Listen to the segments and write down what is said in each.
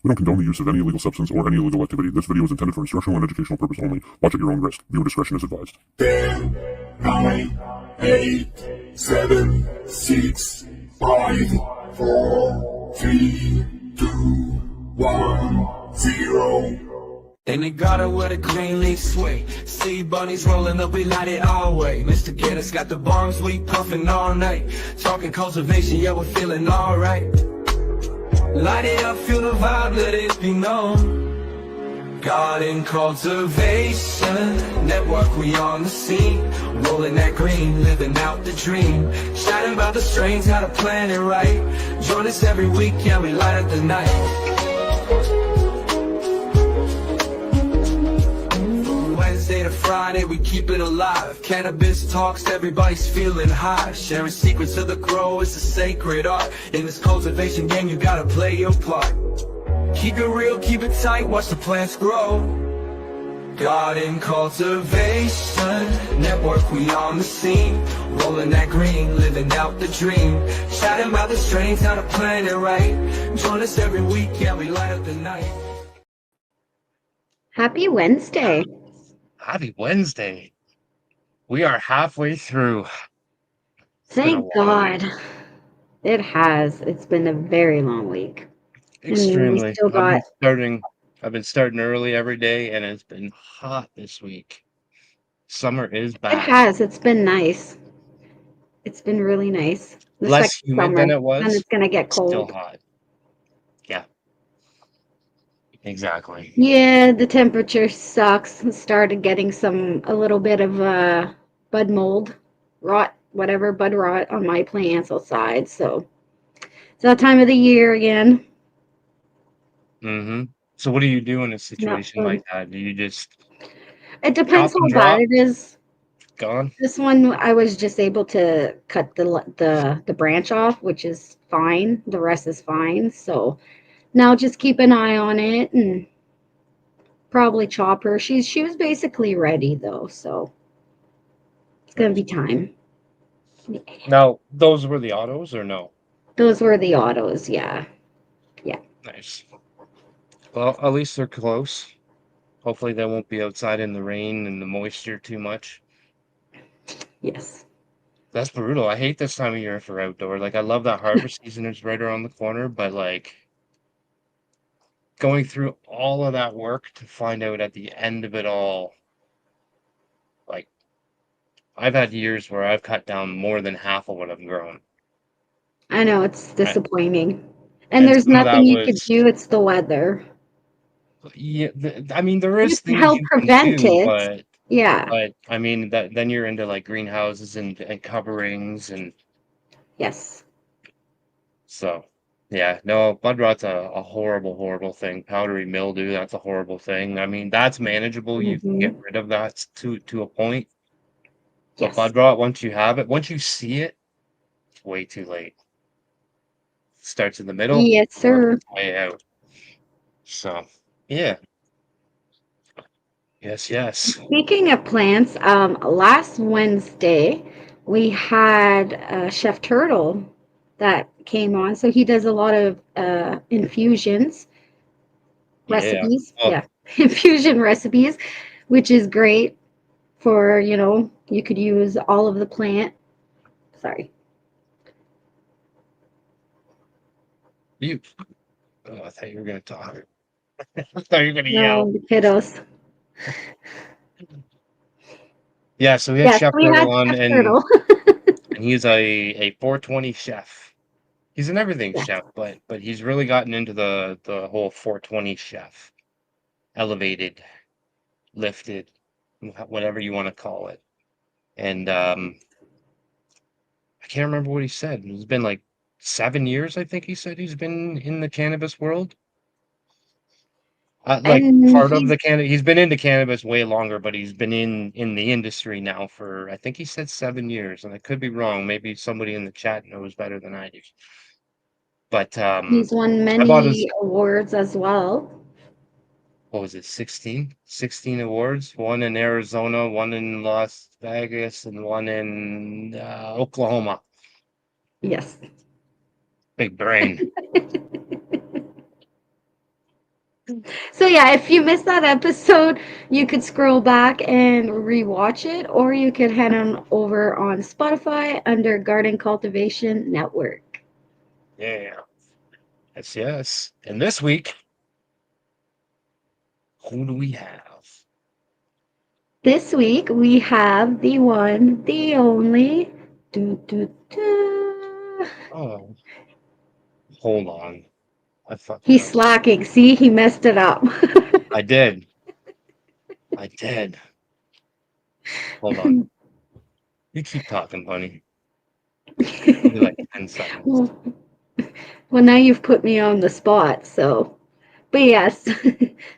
We don't condone the use of any illegal substance or any illegal activity. This video is intended for instructional and educational purpose only. Watch at your own risk. Viewer discretion is advised. 10, 9, 8, 7, 6, 5, 4, 3, 2, 1, 0. In the garden with a green leaf sway, see bunnies rolling up, we light it all way. Mr. Guinness got the bombs, we puffin' all night. Talking cultivation, yeah, we're feeling alright. Light it up, feel the vibe, let it be known. Garden cultivation, network, we on the scene. Rolling that green, living out the dream. Chatting about the strains, how to plan it right. Join us every week, yeah, we light up the night. Wednesday to Friday, we keep it alive. Cannabis talks, everybody's feeling high. Sharing secrets of the grow, it's a sacred art. In this cultivation game, you gotta play your part. Keep it real, keep it tight, watch the plants grow. Garden cultivation, network, we on the scene. Rolling that green, living out the dream. Chatting about the strains, how to plan it right. Join us every week, yeah, we light up the night. Happy Wednesday. Happy Wednesday. We are halfway through. Thank God. It has. It's been a very long week. Extremely. And we still got... I've been starting early every day, and it's been hot this week. Summer is back. It has. It's been nice. It's been really nice. Less humid than it was. And it's going to get cold. Still hot. Yeah. Exactly. Yeah, the temperature sucks. Started getting a little bit of bud mold, bud rot on my plants outside. So it's that time of the year again. Mm-hmm. So what do you do in a situation like that? Do you just... It depends how bad it is. Gone? This one, I was just able to cut the branch off, which is fine. The rest is fine. So now just keep an eye on it and probably chop her. She was basically ready though, so it's gonna be time. Now, those were the autos or no? Those were the autos, yeah. Yeah. Nice. Well, at least they're close. Hopefully they won't be outside in the rain and the moisture too much. Yes. That's brutal. I hate this time of year for outdoor. Like, I love that harvest season is right around the corner, but like going through all of that work to find out at the end of it all, like I've had years where I've cut down more than half of what I've grown. I know, it's disappointing. And there's nothing you could do. It's the weather. Yeah, I mean, there is things help you prevent can do, it. but yeah. But I mean, then you're into like greenhouses and coverings and... Yes. So, yeah, no, bud rot's a horrible, horrible thing. Powdery mildew, that's a horrible thing. I mean, that's manageable. You can get rid of that to a point. But Yes. bud rot, once you have it, once you see it, it's way too late. It starts in the middle. Yes, sir. Way out. So, yeah. Yes. Speaking of plants, last Wednesday we had Chef Turtle that came on. So he does a lot of infusions, recipes. Yeah, infusion recipes, which is great for, you could use all of the plant. Sorry. I thought you were going to talk. I thought you were going to yell. The kiddos. Yeah, so we had Chef Turtle on, and he's a 420 chef. He's an everything chef, but he's really gotten into the whole 420 chef. Elevated, lifted, whatever you want to call it. And I can't remember what he said. It's been like 7 years, I think he said he's been in the cannabis world. He's been into cannabis way longer, but he's been in the industry now for, I think he said 7 years, and I could be wrong. Maybe somebody in the chat knows better than I do. But he's won many awards as well. What was it, 16 awards? One in Arizona, one in Las Vegas, and one in Oklahoma. Yes. Big brain. So yeah, if you missed that episode, you could scroll back and rewatch it, or you could head on over on Spotify under Garden Cultivation Network. Yeah. Yes, yes. And this week, who do we have? This week we have the one, the only. Do, do, do. Oh, hold on. I fucked He's up. slacking. See, he messed it up. I did. I did. Hold on. You keep talking, honey. Give me like 10 seconds. Well, now you've put me on the spot, so. But yes,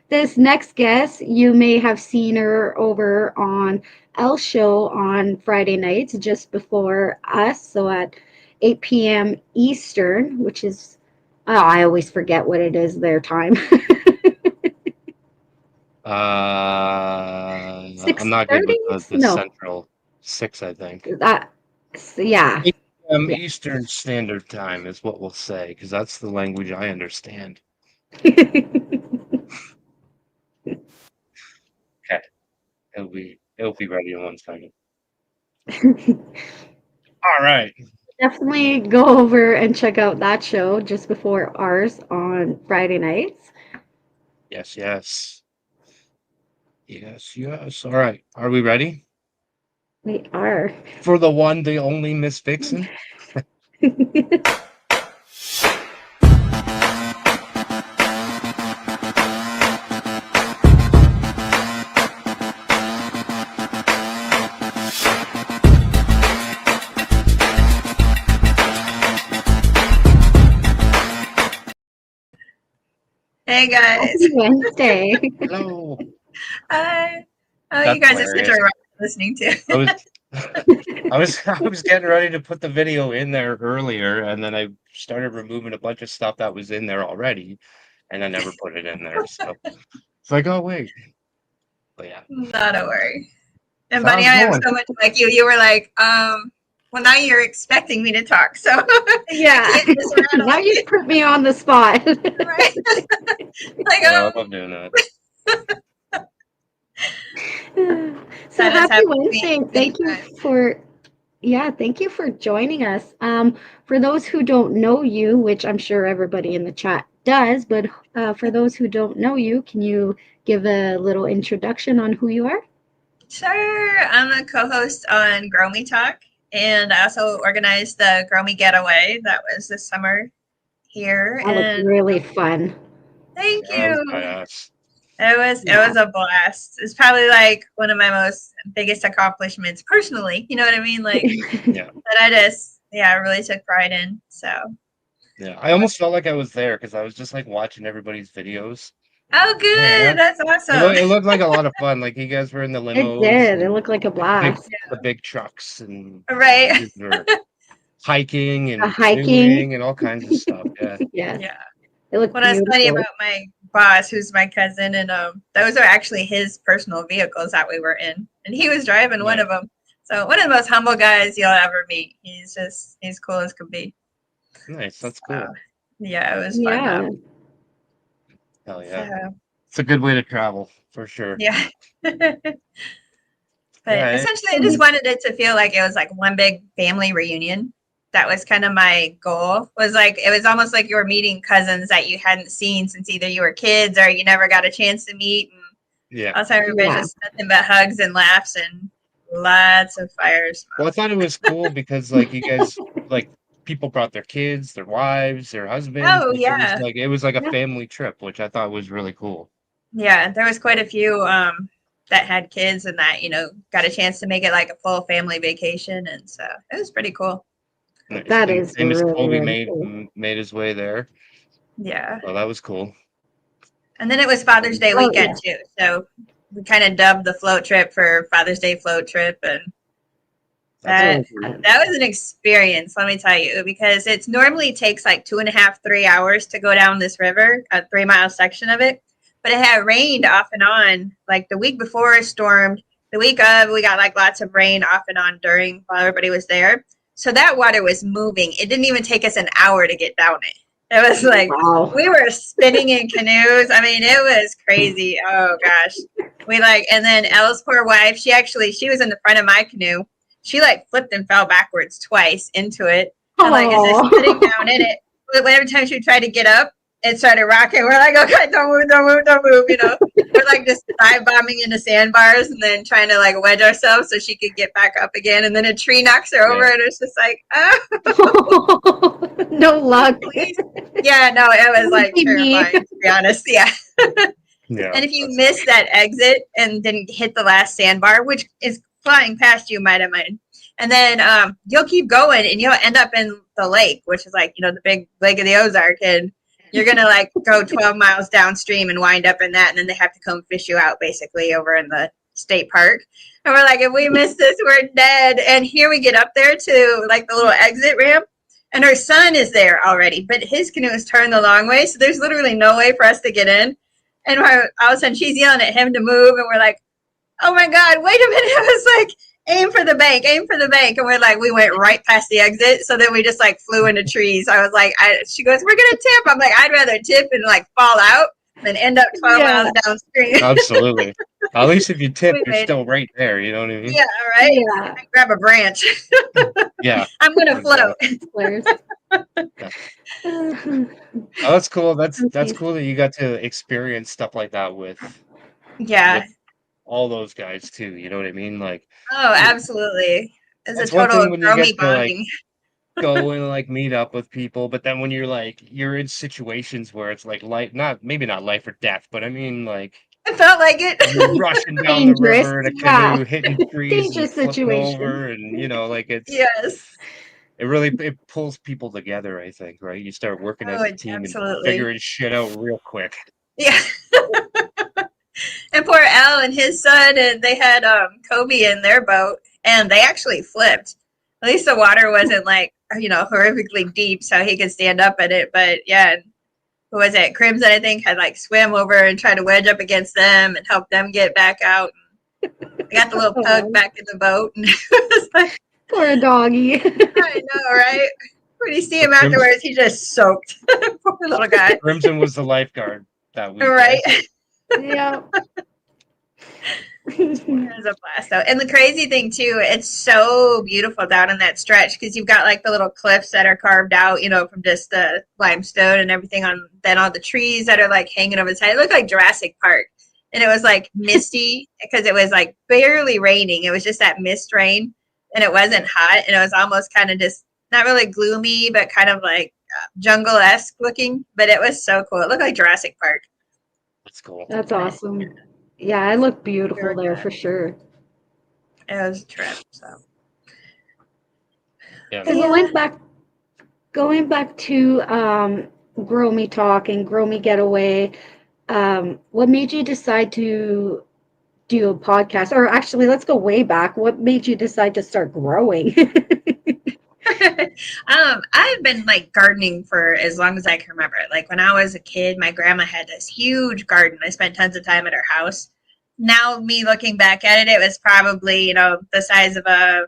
this next guest, you may have seen her over on L Show on Friday nights just before us, so at 8 p.m. Eastern, which is, oh, I always forget what it is their time. I'm not good 6:30? with the No, central 6, I think. that, yeah. 8 p.m. Yeah. Eastern Standard Time is what we'll say, because that's the language I understand. Okay, it'll be ready in 1 second. All right. Definitely go over and check out that show just before ours on Friday nights. Yes, yes. Yes, yes. All right. Are we ready? We are. For the one, the only Miss Vixen? Hey guys. Happy Wednesday. Hello. Hi. Oh, That's you guys are such hilarious. a rock listening to. I was getting ready to put the video in there earlier, and then I started removing a bunch of stuff that was in there already, and I never put it in there. So it's like, oh wait. But yeah. Not a worry. And So Bunny, how's I it am going? so much like you. You were like, well, now you're expecting me to talk, so Yeah. I can't just rattle Now you put me on the spot. right? Like, I love doing that. So that has happy happened to me Wednesday. many Thank you times. for thank you for joining us. For those who don't know you, which I'm sure everybody in the chat does, but for those who don't know you, can you give a little introduction on who you are? Sure. I'm a co-host on Growmie Talk, and I also organized the Growmie Getaway that was this summer here. That looked And really fun. thank Yeah, that was you. badass. It was a blast. It's probably like one of my most biggest accomplishments personally. You know what I mean? Like Yeah. that I just I really took pride in. So Yeah. I almost felt like I was there because I was just like watching everybody's videos. oh Yeah. good. That's awesome. It looked like a lot of fun. Like you guys were in the It limos did. It and looked like a big blast. the big trucks and Right. you were hiking The and hiking. canoeing and all kinds of stuff. Yeah. Yes. Yeah. It looked When I was funny beautiful. about my boss, who's my cousin, and those are actually his personal vehicles that we were in. And he was driving one Nice. of them. So one of the most humble guys you'll ever meet. He's cool as could be. Nice. That's So, cool. yeah, it was fun Yeah. though. Hell yeah. So It's a good way to travel for sure. yeah. But Yeah. essentially, I just wanted it to feel like it was like one big family reunion. That was kind of my goal. Was like it was almost like you were meeting cousins that you hadn't seen since either you were kids or you never got a chance to meet. And Yeah. also, everybody's Yeah. just nothing but hugs and laughs and lots of fire smoke. Well, I thought it was cool because like you guys like people brought their kids, their wives, their husbands. Oh Like yeah, it was like a Yeah. family trip, which I thought was really cool. yeah. There was quite a few that had kids and that got a chance to make it like a full family vacation, and so it was pretty cool. Nice. That And is famous really, Kobe really cool. made his way there. Yeah. So that was cool. And then it was Father's Day Oh, weekend too. So we kind of dubbed the float trip for Father's Day float trip. And That's that cool. that was an experience, let me tell you, because it normally takes like 2.5, 3 hours to go down this river, a 3 mile section of it. But it had rained off and on. Like the week before it stormed, the week of we got like lots of rain off and on during while everybody was there. So that water was moving. It didn't even take us an hour to get down it. It was like Wow. we were spinning in canoes. I mean, it was crazy. Oh gosh. And then Elle's poor wife, she was in the front of my canoe. She like flipped and fell backwards twice into it. And like is just sitting down in it. But every time she tried to get up, it started rocking. We're like, okay, don't move, don't move, don't move, We're like just dive bombing into sandbars and then trying to like wedge ourselves so she could get back up again. And then a tree knocks her over and it's just like, no luck. Yeah, no, it was like terrifying, to be honest. Yeah. Yeah. And if you miss that exit and didn't hit the last sandbar, which is flying past you, might have mind, and then you'll keep going and you'll end up in the lake, which is like, the big Lake of the Ozark, and you're gonna like go 12 miles downstream and wind up in that, and then they have to come fish you out basically over in the state park. And we're like, if we miss this, we're dead. And here we get up there to like the little exit ramp, and her son is there already, but his canoe is turned the long way, so there's literally no way for us to get in. And all of a sudden she's yelling at him to move, and we're like, oh my God, wait a minute. I was like, aim for the bank, aim for the bank. And we're like, we went right past the exit. So then we just like flew into trees. I was like, she goes, we're going to tip. I'm like, I'd rather tip and like fall out than end up 12 miles downstream. Absolutely. At least if you tip, you're still right there. You know what I mean? Yeah, right? Yeah. I grab a branch. Yeah. I'm going to float. Oh, that's cool. That's cool that you got to experience stuff like that with all those guys too. You know what I mean? Like, oh, absolutely. It's a one total thing when you get Growmie to like bonding. go and like meet up with people, but then when you're in situations where it's like maybe not life or death, but I mean like I felt like it. you're rushing down the river in a canoe, hitting trees and flipping over, and like it's yes. It really pulls people together, I think, right? You start working as a team and figuring shit out real quick. Yeah. And poor Al and his son, and they had Kobe in their boat, and they actually flipped. At least the water wasn't like, horrifically deep, so he could stand up in it. But yeah, who was it? Crimson, I think, had like swam over and tried to wedge up against them and help them get back out. I got the little pug back in the boat, and it was like, poor doggy. I know, right? When you see him afterwards, he just soaked. Poor little guy. Crimson was the lifeguard that week. Right. Yeah. It was a blast though. And the crazy thing too, it's so beautiful down in that stretch because you've got like the little cliffs that are carved out, from just the limestone and everything then all the trees that are like hanging over the side. It looked like Jurassic Park. And it was like misty because it was like barely raining. It was just that mist rain, and it wasn't hot, and it was almost kind of just not really gloomy, but kind of like jungle-esque looking. But it was so cool. It looked like Jurassic Park. That's cool. That's awesome. Yeah, it looked beautiful there for sure. It was a trip. So yeah. Going back to Growmie Talk and Growmie Getaway, what made you decide to do a podcast? Or actually, let's go way back. What made you decide to start growing? I've been like gardening for as long as I can remember. Like when I was a kid, my grandma had this huge garden. I spent tons of time at her house. Now, me looking back at it, it was probably, the size of a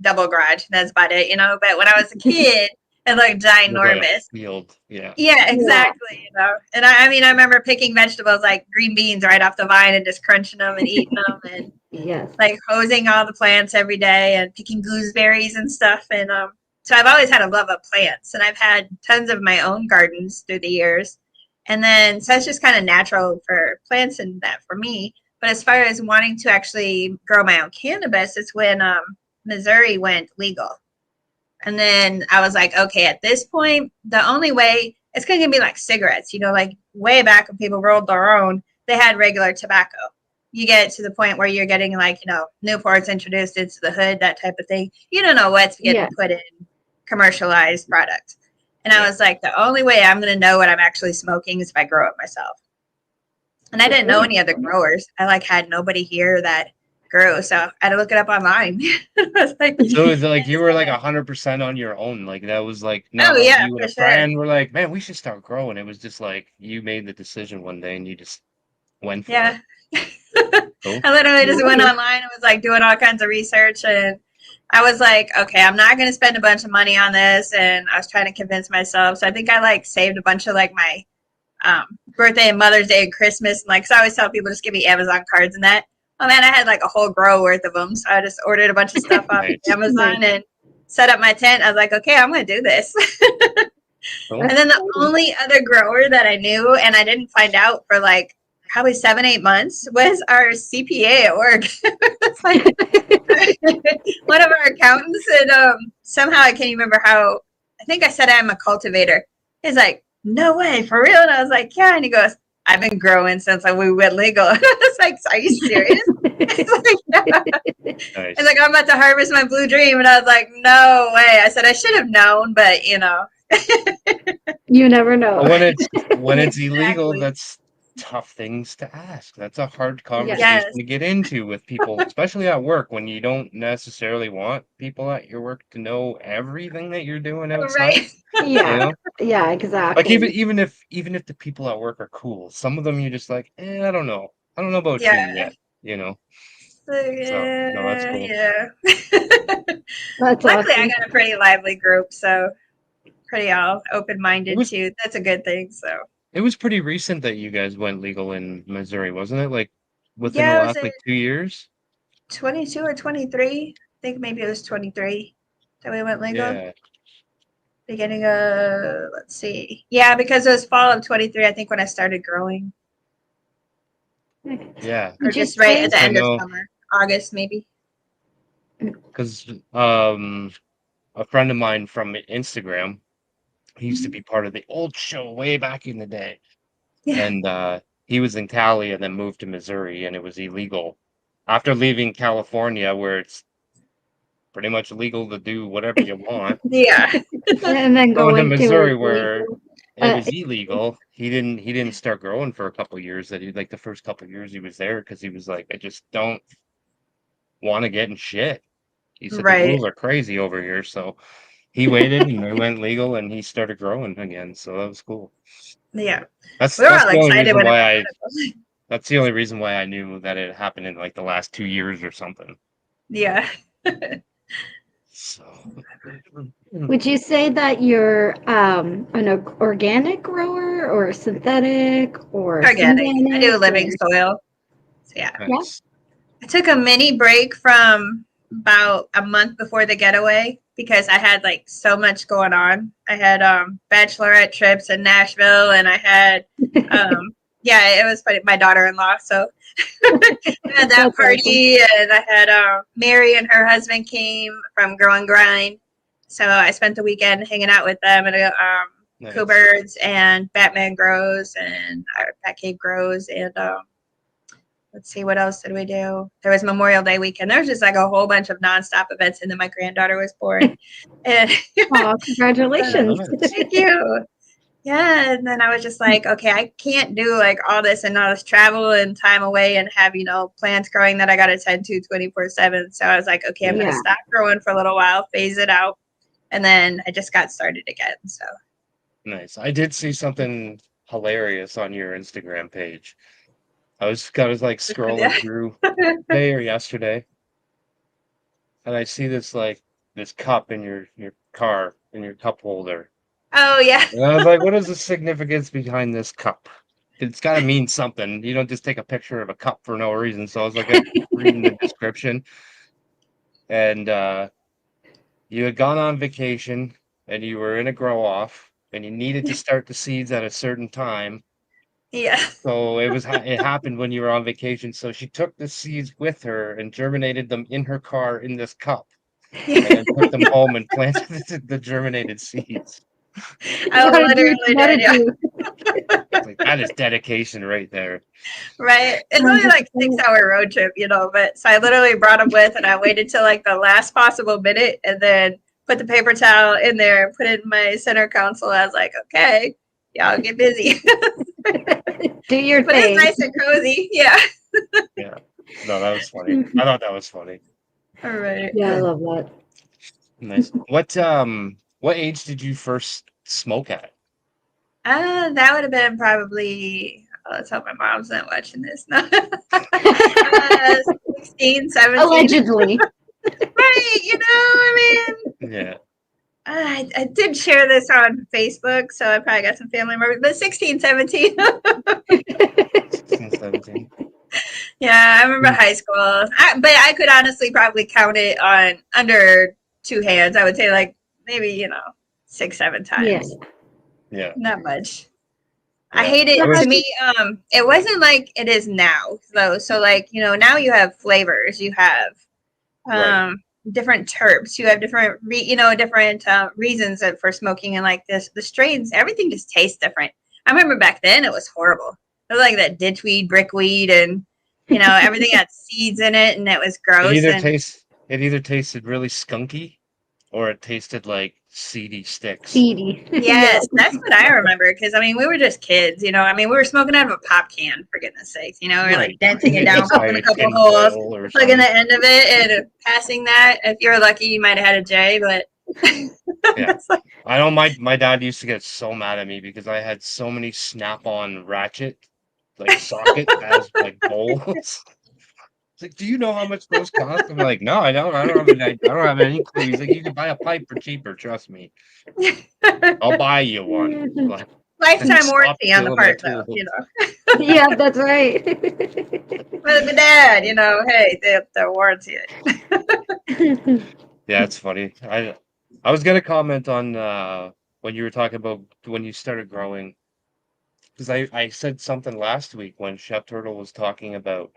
double garage. That's about it, But when I was a kid, it looked ginormous. Field, yeah. Yeah, exactly. And I remember picking vegetables like green beans right off the vine and just crunching them and eating them, and yes, like hosing all the plants every day and picking gooseberries and stuff. And so I've always had a love of plants, and I've had tons of my own gardens through the years. And then so it's just kind of natural for plants and that for me. But as far as wanting to actually grow my own cannabis, it's when Missouri went legal. And then I was like, okay, at this point, the only way it's going to be like cigarettes, like way back when people rolled their own, they had regular tobacco. You get to the point where you're getting like, Newport's introduced into the hood, that type of thing. You don't know what's getting put in commercialized product. And I was like, the only way I'm going to know what I'm actually smoking is if I grow it myself. And I didn't know any other growers. I had nobody here that grew, so I had to look it up online. So it's like you were like 100% on your own. Like that was like you and a friend were like, man, we should start growing. It was just like you made the decision one day and you just went for it. Cool. I literally just went online and was like doing all kinds of research, and I was like, okay, I'm not going to spend a bunch of money on this. And I was trying to convince myself. So I think I like saved a bunch of like my birthday and Mother's Day and Christmas. And like, so I always tell people just give me Amazon cards and that. Oh man, I had like a whole grow worth of them. So I just ordered a bunch of stuff off Amazon and set up my tent. I was like, okay, I'm going to do this. And then the only other grower that I knew, and I didn't find out for like probably 7-8 months, was our CPA at work. It's like one of our accountants, and somehow I can't remember how. I think I said I'm a cultivator. He's like, "No way, for real?" And I was like, "Yeah." And he goes, "I've been growing since we went legal." And I was like, "Are you serious?" He's like, "Yeah." Nice. He's like, "I'm about to harvest my blue dream," and I was like, "No way." I said, "I should have known, but you know." You never know. When it's illegal, that's tough things to ask. That's a hard conversation to get into with people, especially at work, when you don't necessarily want people at your work to know everything that you're doing outside. Right. Yeah. You know? Yeah, exactly. Like even if the people at work are cool, some of them you're just like, I don't know about you yet, you know. So no, that's cool. Yeah. That's Luckily, awesome. I got a pretty lively group, so pretty all open-minded too. That's a good thing. So it was pretty recent that you guys went legal in Missouri, wasn't it? Like within the yeah, last like 2 years. 22 or 23. I think maybe it was 23 that we went legal. Yeah. Beginning of, let's see. Yeah, because it was fall of 23, I think, when I started growing. Yeah. Or just right at the end of summer. August, maybe. Because a friend of mine from Instagram, he used to be part of the old show way back in the day. Yeah. And he was in Cali and then moved to Missouri, and it was illegal. After leaving California, where it's pretty much legal to do whatever you want. Yeah. And then going to into Missouri where it was illegal. He didn't start growing for a couple of years. That he like the first couple of years he was there because he was like, I just don't want to get in shit. He said the rules are crazy over here, so he waited and they went legal and he started growing again. So that was cool. Yeah, that's the only reason why that's the only reason why I knew that it happened in like the last 2 years or something. Yeah. So, would you say that you're an organic grower or synthetic or organic? I do living soil. So yeah. Nice. I took a mini break from about a month before the getaway because I had like so much going on. I had bachelorette trips in Nashville, and I had yeah, it was funny, my daughter-in-law. So I had that party, and I had Mary and her husband came from Grow and Grind. So I spent the weekend hanging out with them at nice. Coobirds and Batman Grows and Batcave Grows, and let's see, what else did we do? There was Memorial Day weekend. There was just like a whole bunch of nonstop events, and then my granddaughter was born. And oh, congratulations. Thank you. Yeah, and then I was just like, okay, I can't do like all this and all this travel and time away and have, plants growing that I got to tend to 24/7. So I was like, okay, I'm going to stop growing for a little while, phase it out. And then I just got started again. So nice. I did see something hilarious on your Instagram page. I was like scrolling through today or yesterday, and I see this cup in your car, in your cup holder. Oh yeah. And I was like, what is the significance behind this cup? It's got to mean something. You don't just take a picture of a cup for no reason. So I was like reading the description, and you had gone on vacation and you were in a grow off and you needed to start the seeds at a certain time. Yeah. So it happened when you were on vacation. So she took the seeds with her and germinated them in her car in this cup, and then took them home and planted the germinated seeds. I literally did. Yeah. Like, that is dedication right there. Right. It's only like 6-hour road trip, but so I literally brought them with, and I waited till like the last possible minute and then put the paper towel in there, put it in my center console. I was like, okay, y'all get busy. Do your but thing. It's nice and cozy. Yeah. Yeah. No, that was funny. I thought that was funny. All right. Yeah, I love that. Nice. What age did you first smoke at? That would have been probably, let's hope my mom's not watching this. No. 16, 17. Allegedly. Right. right. I mean, Yeah. I did share this on Facebook, so I probably got some family members, but 16, 17. 16, 17. Yeah, I remember high school. But I could honestly probably count it on under two hands. I would say like maybe, 6, 7 times. Yeah. Not much. Yeah. I hate it. To me, it wasn't like it is now though. So like, now you have flavors. You have Right. different terps. You have different different reasons for smoking, and like the strains, everything just tastes different. I remember back then it was horrible. It was like that ditchweed, brickweed, and everything had seeds in it, and it was gross. It either tasted really skunky, or it tasted like seedy sticks. Seedy. Yes, that's what I remember. Because I mean, we were just kids. I mean, we were smoking out of a pop can, for goodness sakes. We were like denting it down, poking a couple holes, plugging the end of it, and passing that. If you were lucky, you might have had a J, but. Yeah. I know my dad used to get so mad at me because I had so many snap-on ratchet socket as bowls. It's like, do you know how much those cost? I'm like, no, I don't. I don't have any clue. He's like, you can buy a pipe for cheaper. Trust me. I'll buy you one. Lifetime warranty on the part, though. Yeah, that's right. But my dad, hey, they're warranty it. Yeah, it's funny. I was gonna comment on when you were talking about when you started growing, because I said something last week when Chef Turtle was talking about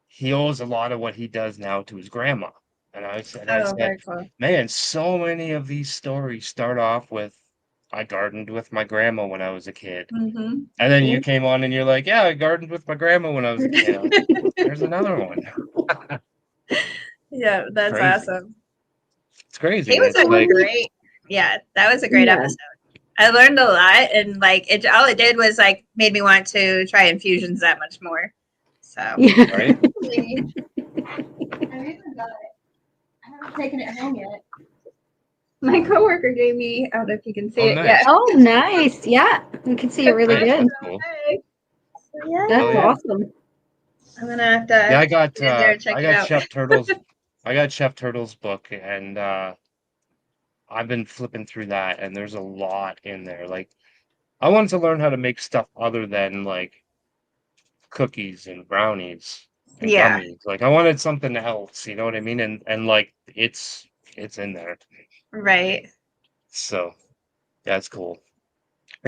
he owes a lot of what he does now to his grandma, and I said, very cool. Man, so many of these stories start off with I gardened with my grandma when I was a kid, and then you came on and you're like, yeah, I gardened with my grandma when I was a kid. There's another one. Yeah, that's crazy. Awesome. It's crazy. He was great. Yeah, that was a great episode. I learned a lot, and all it did was made me want to try infusions that much more. So right. I even got it. I haven't taken it home yet. My coworker gave me. I don't know if you can see it. Nice. Yeah. Oh, nice. Yeah, you can see it really good. Cool. So, yeah. That's awesome. I'm gonna have to. Yeah, I got Chef Turtle's. I got Chef Turtle's book, and I've been flipping through that, and there's a lot in there. I wanted to learn how to make stuff other than cookies and brownies and gummies. I wanted something else, you know what I mean? And it's in there. Right. So yeah, it's cool.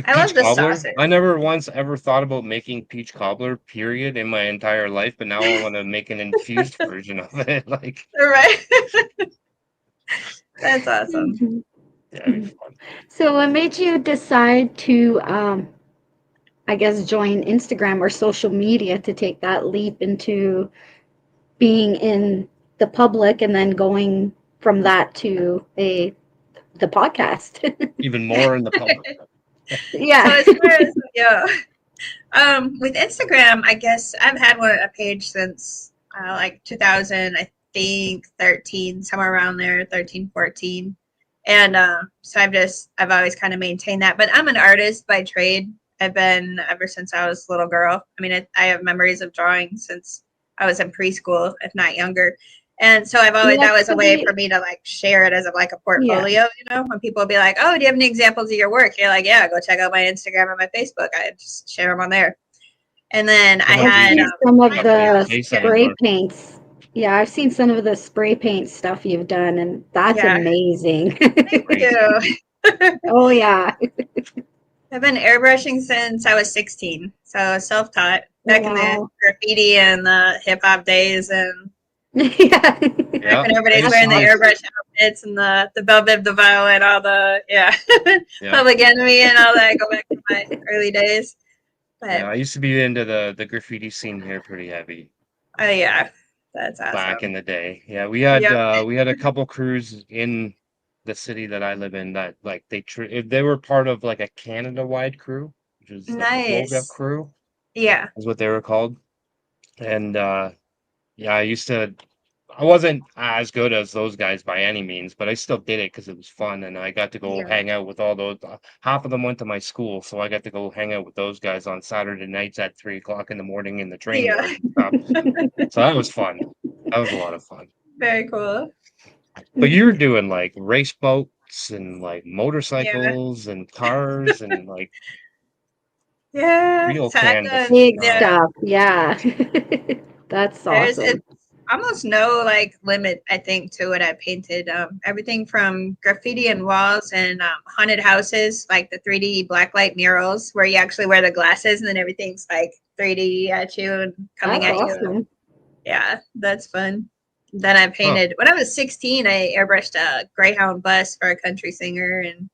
I love the sausage. I never once ever thought about making peach cobbler, period, in my entire life, but now I want to make an infused version of it. Right. That's awesome. Yeah, it'd be fun. So what made you decide to I guess join Instagram or social media to take that leap into being in the public and then going from that to the podcast? Even more in the public. Yeah. So as far as with Instagram, I guess I've had a page since 2000, I think 13, somewhere around there, 13, 14. And so I've always kind of maintained that. But I'm an artist by trade. I've been ever since I was a little girl. I mean, I have memories of drawing since I was in preschool, if not younger. And so I've always, that was a way for me to share it as a portfolio, when people will be like, oh, do you have any examples of your work? You're like, yeah, go check out my Instagram and my Facebook. I just share them on there. And then I had some of the spray paints. Yeah, I've seen some of the spray paint stuff you've done, and that's amazing. Thank you. Oh, yeah. I've been airbrushing since I was 16. So self-taught back in the graffiti and the hip-hop days, and yeah. when everybody's wearing the airbrush outfits and the Belle Biv DeVoe and all the Public Enemy and all that. Go back to my early days. But, yeah, I used to be into the graffiti scene here pretty heavy. Oh yeah, that's awesome. Back in the day, yeah, we had a couple crews in the city that I live in that they were part of a Canada-wide crew, which is nice. the crew. Yeah, is what they were called, and I wasn't as good as those guys by any means, but I still did it because it was fun, and I got to go hang out with all those. Half of them went to my school, so I got to go hang out with those guys on Saturday nights at 3 o'clock in the morning in the train yard and stuff. So that was fun. That was a lot of fun. Very cool. But you're doing like race boats and like Yeah. motorcycles and cars and like Yeah. real So I've canvas done, is Big not. stuff. Yeah. That's there's awesome. it's almost no like limit, I think, to what I painted. Everything from graffiti and walls and haunted houses, like the 3D blacklight murals where you actually wear the glasses and then everything's like 3D at you and coming That's at you. awesome. Yeah, that's fun. Then I Huh. painted when I was 16. I airbrushed a Greyhound bus for a country singer, and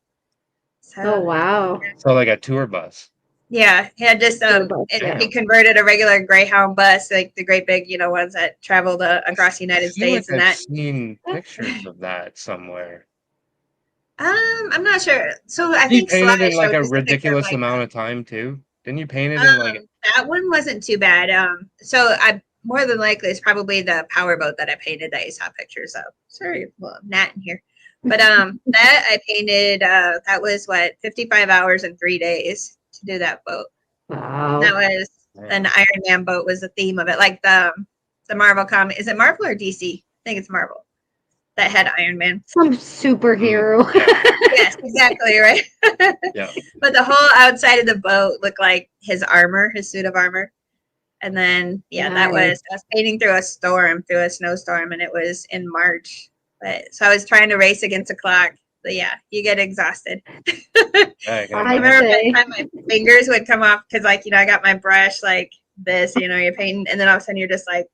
so Oh, wow. So like a tour bus. yeah, he had just Tour bus, yeah. he converted a regular Greyhound bus, like the great big, ones that traveled across the I United feel like States, and I've that. seen pictures of that somewhere. I'm not sure. So I You think Sly painted in like showed a us a picture of ridiculous like amount of time too. Didn't you paint it in like that one wasn't too bad. So I more than likely it's probably the powerboat that I painted that you saw pictures of. Sorry, well, Nat in here. But that I painted that was what 55 hours and 3 days to do that boat. Wow. That was an Iron Man boat was the theme of it, like the Marvel comic. Is it Marvel or DC? I think it's Marvel that had Iron Man. Some superhero. yeah. Yes, exactly right. Yeah. But the whole outside of the boat looked like his armor, his suit of armor. And then that Nice. was I was painting through a snowstorm, and it was in March. But so I was trying to race against the clock. But yeah, you get exhausted. I can I I'd remember say. by the time my fingers would come off because I got my brush like this, you're painting, and then all of a sudden you're just like,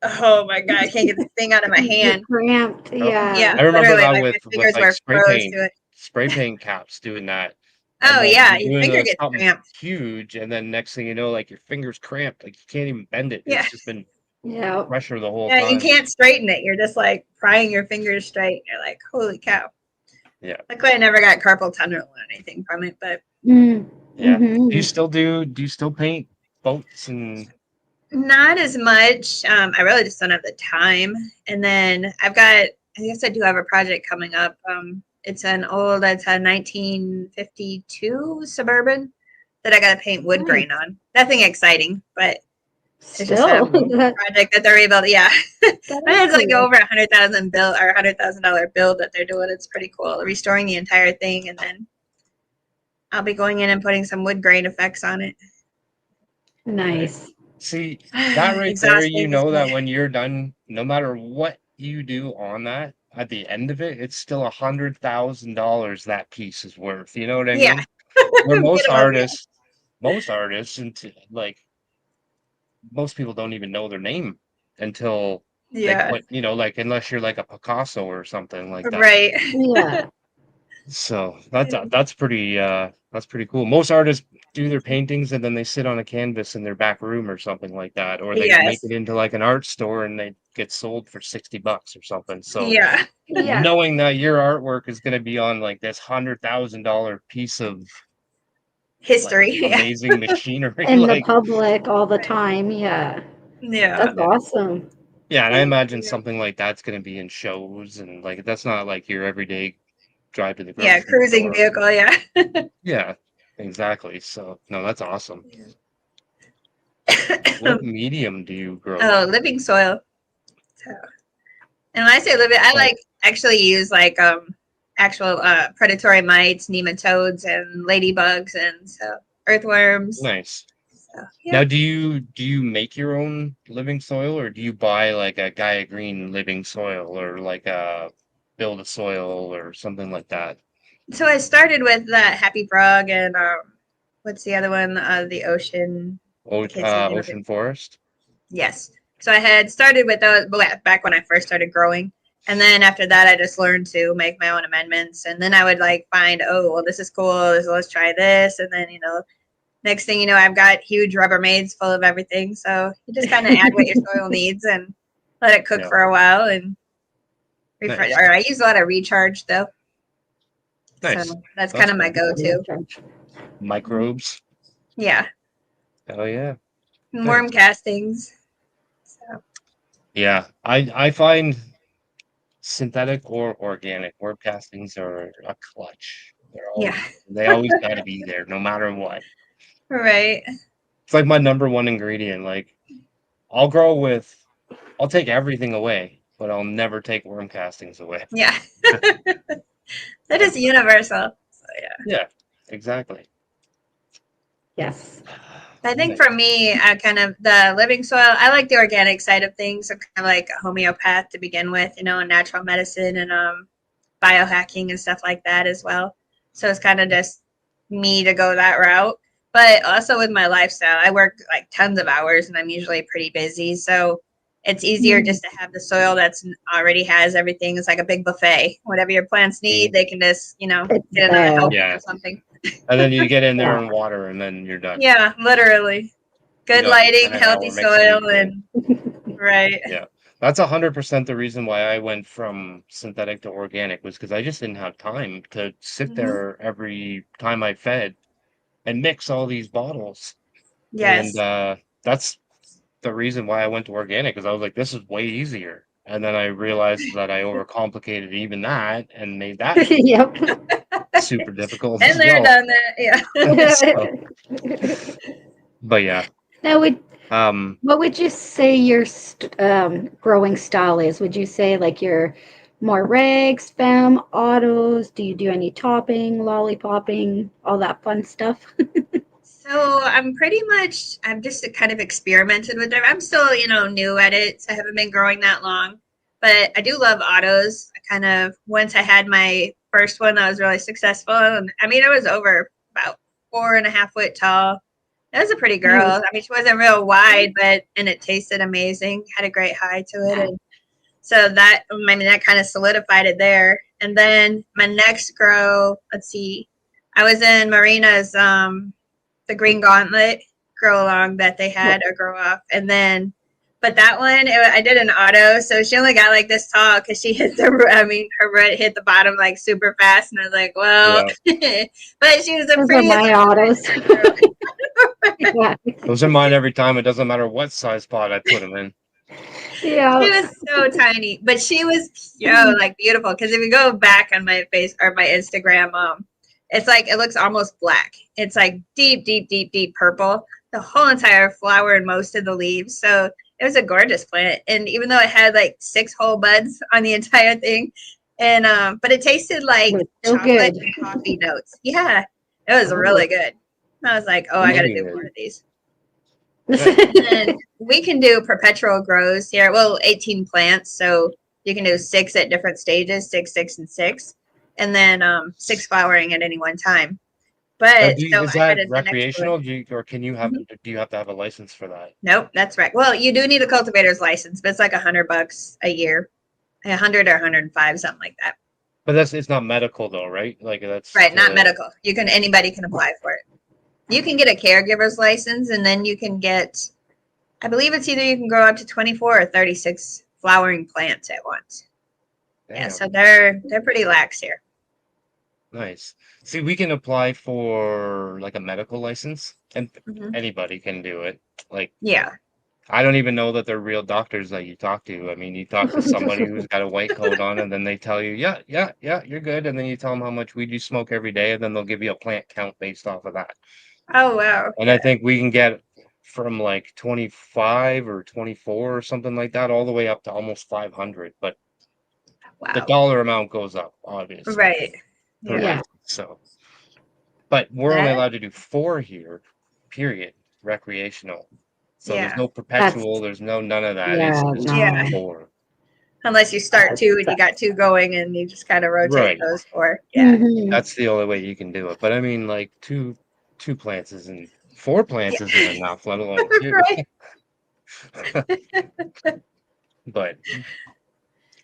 oh my god, I can't get this thing out of my You're hand. cramped. Oh, Yeah, I remember literally, that like with my fingers like were froze to it. spray paint caps doing that. And Oh like yeah, you're your doing finger gets something cramped. huge, and then next thing you know, like your finger's cramped, like you can't even bend it. Yeah. It's just been Yeah. pressure the whole Yeah, you time. can't straighten it. You're just like prying your fingers straight. You're like, holy cow. Yeah. Luckily, I never got carpal tunnel or anything from it, but Mm. Yeah. Mhm. Do you still paint boats and not as much. I really just don't have the time. And then I guess I do have a project coming up. It's a 1952 Suburban that I got to paint wood grain on. Nothing exciting, but it's just a Still. project that they're rebuilding. Yeah, it's like cool. over $100,000 build that they're doing. It's pretty cool, restoring the entire thing, and then I'll be going in and putting some wood grain effects on it. Nice. see that right there, you know that when you're done, no matter what you do on that, at the end of it, it's still $100,000 that piece is worth. You know what I Yeah. mean? Where Minimum, yeah. most artists, and like most people don't even know their name until they Yeah. put, like unless you're like a Picasso or something like that. Right. Yeah. So that's pretty cool. Most artists do their paintings and then they sit on a canvas in their back room or something like that, or they make Yes. it into like an art store and they get sold for $60 or something. So Yeah. Yeah. knowing that your artwork is going to be on like this $100,000 piece of History. like, Yeah. amazing machinery, In the like public all the time. Yeah. Yeah. That's awesome. yeah, and I Thank imagine you. something like that's going to be in shows and like that's not like your everyday drive to the Yeah, grocery cruising store. vehicle. Yeah. Yeah, exactly. So no, that's awesome. What medium do you grow Oh, in? living soil. So, and when I say living, I like actually use like actual predatory mites, nematodes, and ladybugs, and so earthworms. Nice. So, yeah. Now, do you make your own living soil, or do you buy like a Gaia Green living soil, or like a Build a Soil, or something like that? So I started with that Happy Frog and what's the other one? The ocean. I can't say the name of it. Ocean Forest. Yes. So I had started with those back when I first started growing. And then after that, I just learned to make my own amendments. And then I would like find, oh, well, this is cool. Let's try this. And then, next thing you know, I've got huge Rubbermaids full of everything. So you just kind of add what your soil needs and let it cook for a while and refresh. Nice. Or I use a lot of recharge though. Nice. So that's kind of my go-to. Microbes. Yeah. Oh yeah. Worm castings. So. Yeah, I find synthetic or organic worm castings are a clutch. They always got to be there, no matter what. Right. It's like my number one ingredient. Like, I'll take everything away, but I'll never take worm castings away. Yeah. That is universal. So, yeah. Yeah, exactly. Yes. I think for me, I kind of the living soil. I like the organic side of things. I'm kind of like a homeopath to begin with, natural medicine and biohacking and stuff like that as well. So it's kind of just me to go that route. But also with my lifestyle, I work like tons of hours and I'm usually pretty busy. So it's easier just to have the soil that's already has everything. It's like a big buffet. Whatever your plants need, they can just, get another helping or something. And then you get in there and water, and then you're done. Yeah, literally. Good lighting, healthy soil, and right. Yeah, that's 100% the reason why I went from synthetic to organic was because I just didn't have time to sit there every time I fed and mix all these bottles. Yes. And that's the reason why I went to organic, because I was like, this is way easier. And then I realized that I overcomplicated even that and made that super difficult. And they're done that, yeah. But yeah. Now, what would you say your growing style is? Would you say like you're more regs, fem, autos? Do you do any topping, lollipopping, all that fun stuff? So I've just kind of experimented with it. I'm still, new at it. So I haven't been growing that long, but I do love autos. Once I had my first one, I was really successful. And I mean, it was over about 4.5 foot tall. It was a pretty girl. I mean, she wasn't real wide, and it tasted amazing. Had a great high to it. And so that kind of solidified it there. And then my next grow, let's see, I was in Marina's, the Green Gauntlet grow along that they had or grow off. And then, but that one, I did an auto. So she only got like this tall because she hit her root hit the bottom like super fast. And I was like, well, but she was a pretty. My autos. Those are mine every time. It doesn't matter what size pot I put them in. Yeah. She was so tiny, but she was like beautiful. Because if you go back on my face or my Instagram, it's like it looks almost black. It's like deep, deep, deep, deep purple. The whole entire flower and most of the leaves. So it was a gorgeous plant. And even though it had like 6 whole buds on the entire thing, and but it tasted like chocolate and coffee notes. Yeah, it was really good. I was like, I got to do more of these. And we can do perpetual grows here. Well, 18 plants, so you can do 6 at different stages, 6, 6, and 6, and then 6 flowering at any one time. But is that recreational? Or can you have? Do you have to have a license for that? Nope, that's right. Well, you do need a cultivator's license, but it's like $100 a year, 100 or 105, something like that. But it's not medical though, right? Like that's right, not medical. Anybody can apply for it. You can get a caregiver's license, and then you can get, I believe it's either you can grow up to 24 or 36 flowering plants at once. Damn. Yeah, so they're pretty lax here. Nice. See, we can apply for like a medical license, and anybody can do it. Like, I don't even know that they're real doctors that you talk to. I mean, you talk to somebody who's got a white coat on, and then they tell you, yeah, you're good. And then you tell them how much weed you smoke every day, and then they'll give you a plant count based off of that. Oh, wow. And I think we can get from like 25 or 24 or something like that, all the way up to almost 500. But the dollar amount goes up, obviously. Right. Yeah. So, but we're only allowed to do 4 here, period, recreational. So there's no perpetual, there's none of that. It's just 4. Unless you start 2 and you got 2 going and you just kind of rotate those 4. Yeah. That's the only way you can do it. But I mean, like 2 plants isn't, 4 plants isn't enough, let alone 2. But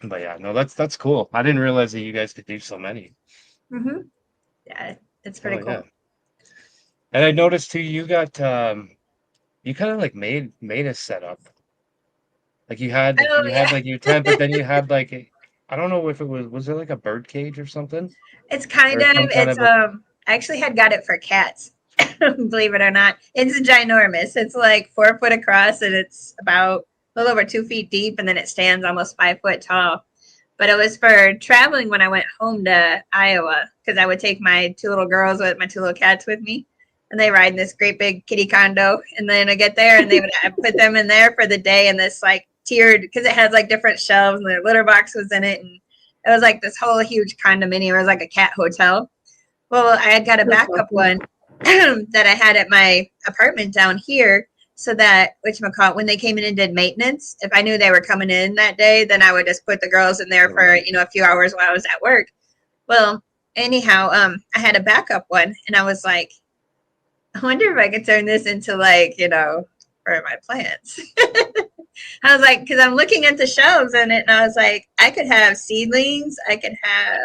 yeah, no, that's cool. I didn't realize that you guys could do so many. Yeah, it's pretty cool. Yeah. And I noticed too, you got you kind of like made a setup. Like you had like your tent, but then you had like I don't know if it was there like a bird cage or something? It's I actually had got it for cats. Believe it or not. It's ginormous. It's like 4 foot across, and it's about a little over 2 feet deep, and then it stands almost 5 foot tall. But it was for traveling when I went home to Iowa, because I would take my 2 little girls with my 2 little cats with me, and they ride in this great big kitty condo. And then I get there, and they would put them in there for the day in this like tiered because it had like different shelves and the litter box was in it, and it was like this whole huge condominium. It was like a cat hotel. Well, I had got a backup one that I had at my apartment down here, so that whatchamacallit, when they came in and did maintenance, if I knew they were coming in that day, then I would just put the girls in there for a few hours while I was at work. Well, anyhow, I had a backup one, and I was like, I wonder if I could turn this into like, for my plants. I was like, because I'm looking at the shelves in it, and I was like, I could have seedlings, I could have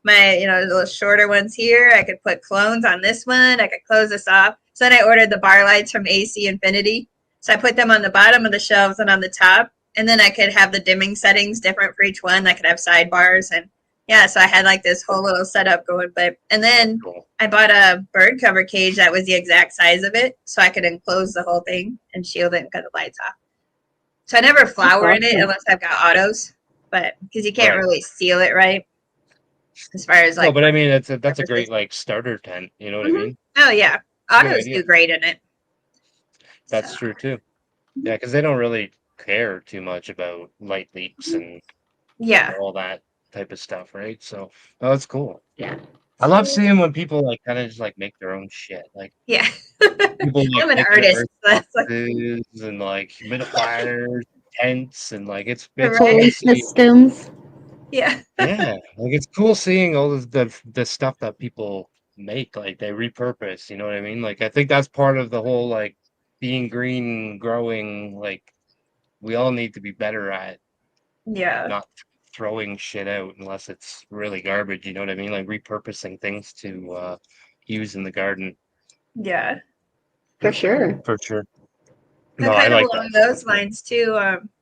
my, little shorter ones here. I could put clones on this one. I could close this off. So then I ordered the bar lights from AC Infinity. So I put them on the bottom of the shelves and on the top. And then I could have the dimming settings different for each one. I could have sidebars. And yeah, so I had like this whole little setup going. And then I bought a bird cover cage that was the exact size of it. So I could enclose the whole thing and shield it and cut the lights off. So I never flower in it unless I've got autos. But because you can't really seal it right. As far as like, no, but I mean, that's a great like starter tent. You know what I mean? Oh yeah, autos do great in it. That's true too. Yeah, because they don't really care too much about light leaks and all that type of stuff, right? So, oh, that's cool. Yeah, I love seeing when people like kind of just like make their own shit. Like, people like I'm an artist. And like humidifiers, tents, and like it's pulley systems. Yeah. Yeah, like it's cool seeing all of the stuff that people make, like they repurpose, you know what I mean? Like I think that's part of the whole like being green, growing, like we all need to be better at not throwing shit out unless it's really garbage, you know what I mean? Like repurposing things to use in the garden. Yeah. For sure. For sure. No, kind of along those lines too.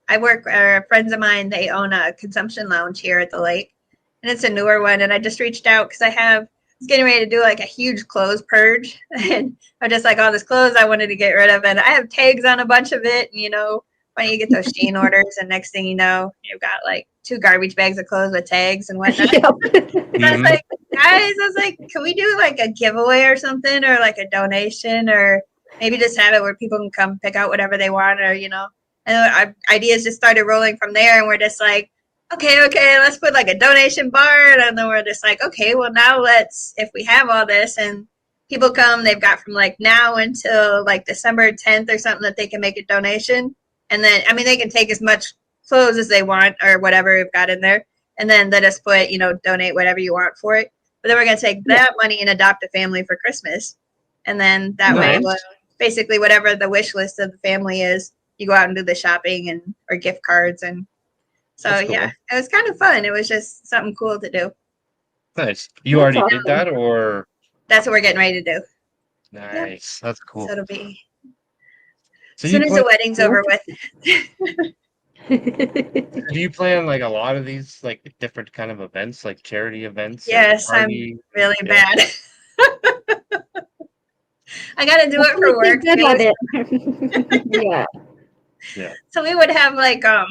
I work, friends of mine, they own a consumption lounge here at the lake, and it's a newer one. And I just reached out because I was getting ready to do like a huge clothes purge, and I'm just like, all this clothes I wanted to get rid of, and I have tags on a bunch of it. And when you get those Shein orders, and next thing you know, you've got like 2 garbage bags of clothes with tags and whatnot. So I was like, guys, can we do like a giveaway or something, or like a donation, or maybe just have it where people can come pick out whatever they want, or and our ideas just started rolling from there, and we're just like, okay, let's put like a donation bar, and then we're just like, okay, well now if we have all this and people come, they've got from like now until like December 10th or something that they can make a donation, and then they can take as much clothes as they want or whatever we've got in there, and then let us put donate whatever you want for it. But then we're gonna take that money and adopt a family for Christmas, and then that way, basically whatever the wish list of the family is, you go out and do the shopping or gift cards. And so it was kind of fun. It was just something cool to do. Nice. You already did that, or that's what we're getting ready to do? Nice. That's cool. So it'll be as soon as the wedding's over with. Do you plan like a lot of these like different kind of events, like charity events? Yes, I'm really bad. I got to do it for work. Yeah. So we would have like our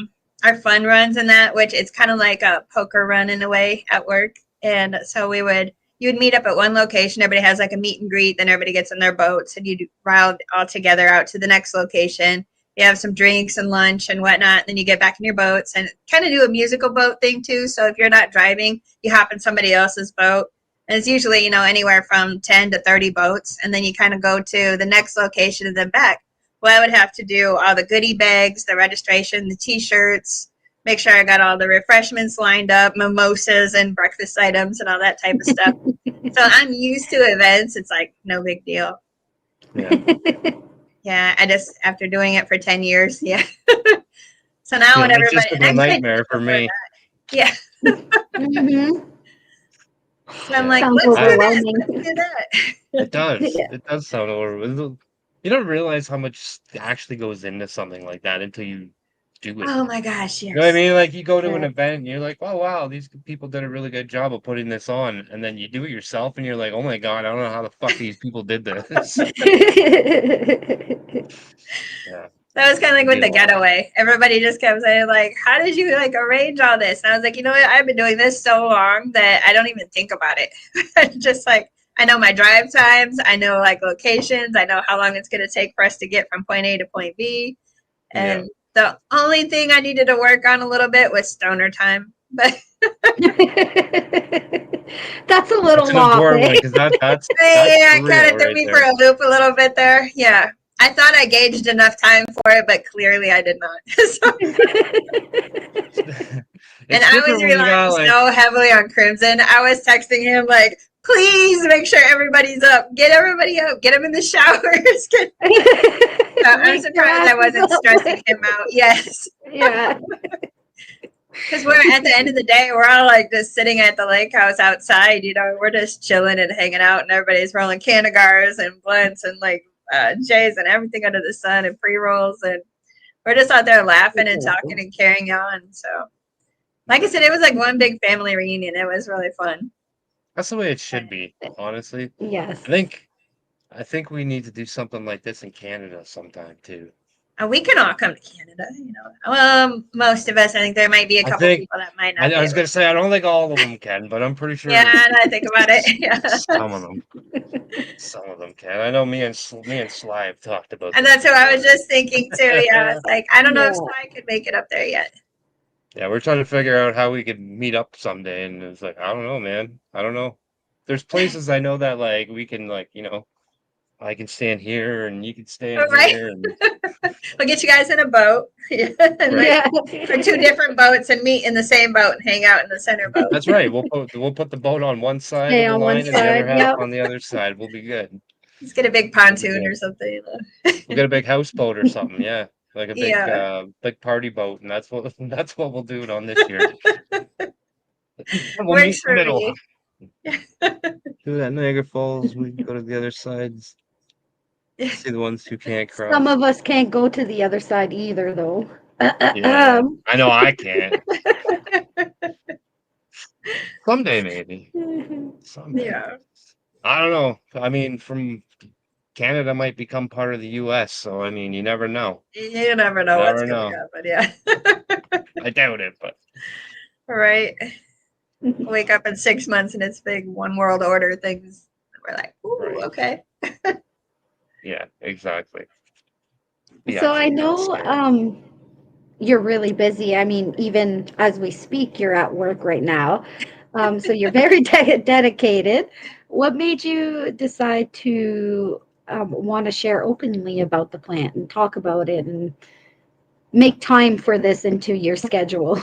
fun runs and that, which it's kind of like a poker run in a way at work. And so you would meet up at one location. Everybody has like a meet and greet. Then everybody gets in their boats and you ride all together out to the next location. You have some drinks and lunch and whatnot. Then you get back in your boats and kind of do a musical boat thing too. So if you're not driving, you hop in somebody else's boat. And it's usually, anywhere from 10 to 30 boats. And then you kind of go to the next location and then back. Well, I would have to do all the goodie bags, the registration, the T-shirts, make sure I got all the refreshments lined up, mimosas and breakfast items and all that type of stuff. So I'm used to events. It's like no big deal. Yeah. Yeah, I just, after doing it for 10 years, So now when everybody... It's just a nightmare for me. Yeah. So I'm like, let's do that. It does. It does sound overwhelming. You don't realize how much actually goes into something like that until you do it. Oh my gosh, yes. You know what I mean? Like you go to an event and you're like, oh wow, these people did a really good job of putting this on. And then you do it yourself and you're like, oh my God, I don't know how the fuck these people did this. Yeah. That was kind of like with the getaway. Everybody just kept saying like, how did you like arrange all this? And I was like, you know what? I've been doing this so long that I don't even think about it. Just like, I know my drive times. I know like locations. I know how long it's going to take for us to get from point A to point B. And The only thing I needed to work on a little bit was stoner time, but that's a little an off, important one eh? because that's yeah, real kind of threw right me for there. a loop a little bit there. Yeah, I thought I gauged enough time for it, but clearly I did not. So, and It's I was different when you relying got like, so heavily on Crimson. I was texting him like, "Please make sure everybody's up. Get everybody up. Get them in the showers." I'm Wake your surprised I asses wasn't up. stressing him out. Yes. Yeah. Because we're at the end of the day, we're all like just sitting at the lake house outside, you know, we're just chilling and hanging out, and everybody's rolling cannagars and blunts and like J's and everything under the sun and pre rolls, and we're just out there laughing and talking and carrying on. So, like I said, it was like one big family reunion. It was really fun. that's the way it should be, honestly. Yes. I think we need to do something like this in Canada sometime too. And we can all come to Canada, you know. Well, most of us. I think there might be a couple people that might not. I was gonna say I don't think all of them can, but I'm pretty sure. Yeah, now I think about it. Yeah. Some of them can. I know me and Sly have talked about. And this that's what I was before. just thinking too. Yeah, I was like, I don't know if Yeah. Sly could make it up there yet. Yeah, we're trying to figure out how we could meet up someday, and it's like I don't know, man. I don't know. There's places I know that like we can like I can stand here and you can stand Right. here, and We'll get you guys in a boat. And Yeah. for two different boats and meet in the same boat and hang out in the center boat. that's right. We'll put the boat on one side Stay of the on one line and the other side, half yep. on the other side. We'll be good. Let's get a big pontoon or something. You know? We'll get a big houseboat or something. Yeah, like a big Yeah. big party boat, and that's what we'll do it on this year. We'll meet Works in the for middle. me. Do that Niagara Falls. We can go to the other sides. See the ones who can't cross. Some of us can't go to the other side either, though. Yeah, I know I can't. Someday, maybe. Someday. Yeah. I don't know. I mean, from Canada might become part of the U.S., so I mean, you never know. You never know what's going to happen. Yeah. I doubt it, but Right. Wake up in 6 months and it's big one world order things. We're like, ooh, right. Okay. Yeah, exactly. So I know you're really busy. I mean, even as we speak, you're at work right now. So you're very dedicated. What made you decide to want to share openly about the plant and talk about it and make time for this into your schedule?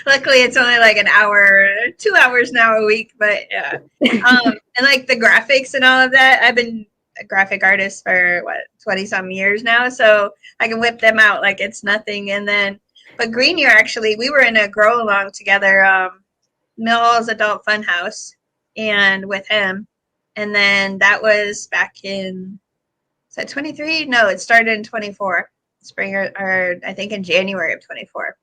Luckily, it's only like an hour, 2 hours now a week, but yeah. And like the graphics and all of that, I've been a graphic artist for 20 some years now, so I can whip them out like it's nothing. And then, but Green Year actually, we were in a grow along together, Mill's Adult Fun House, and with him, and then that was back in, is that 23? No, it started in 24, spring or I think in January of 24.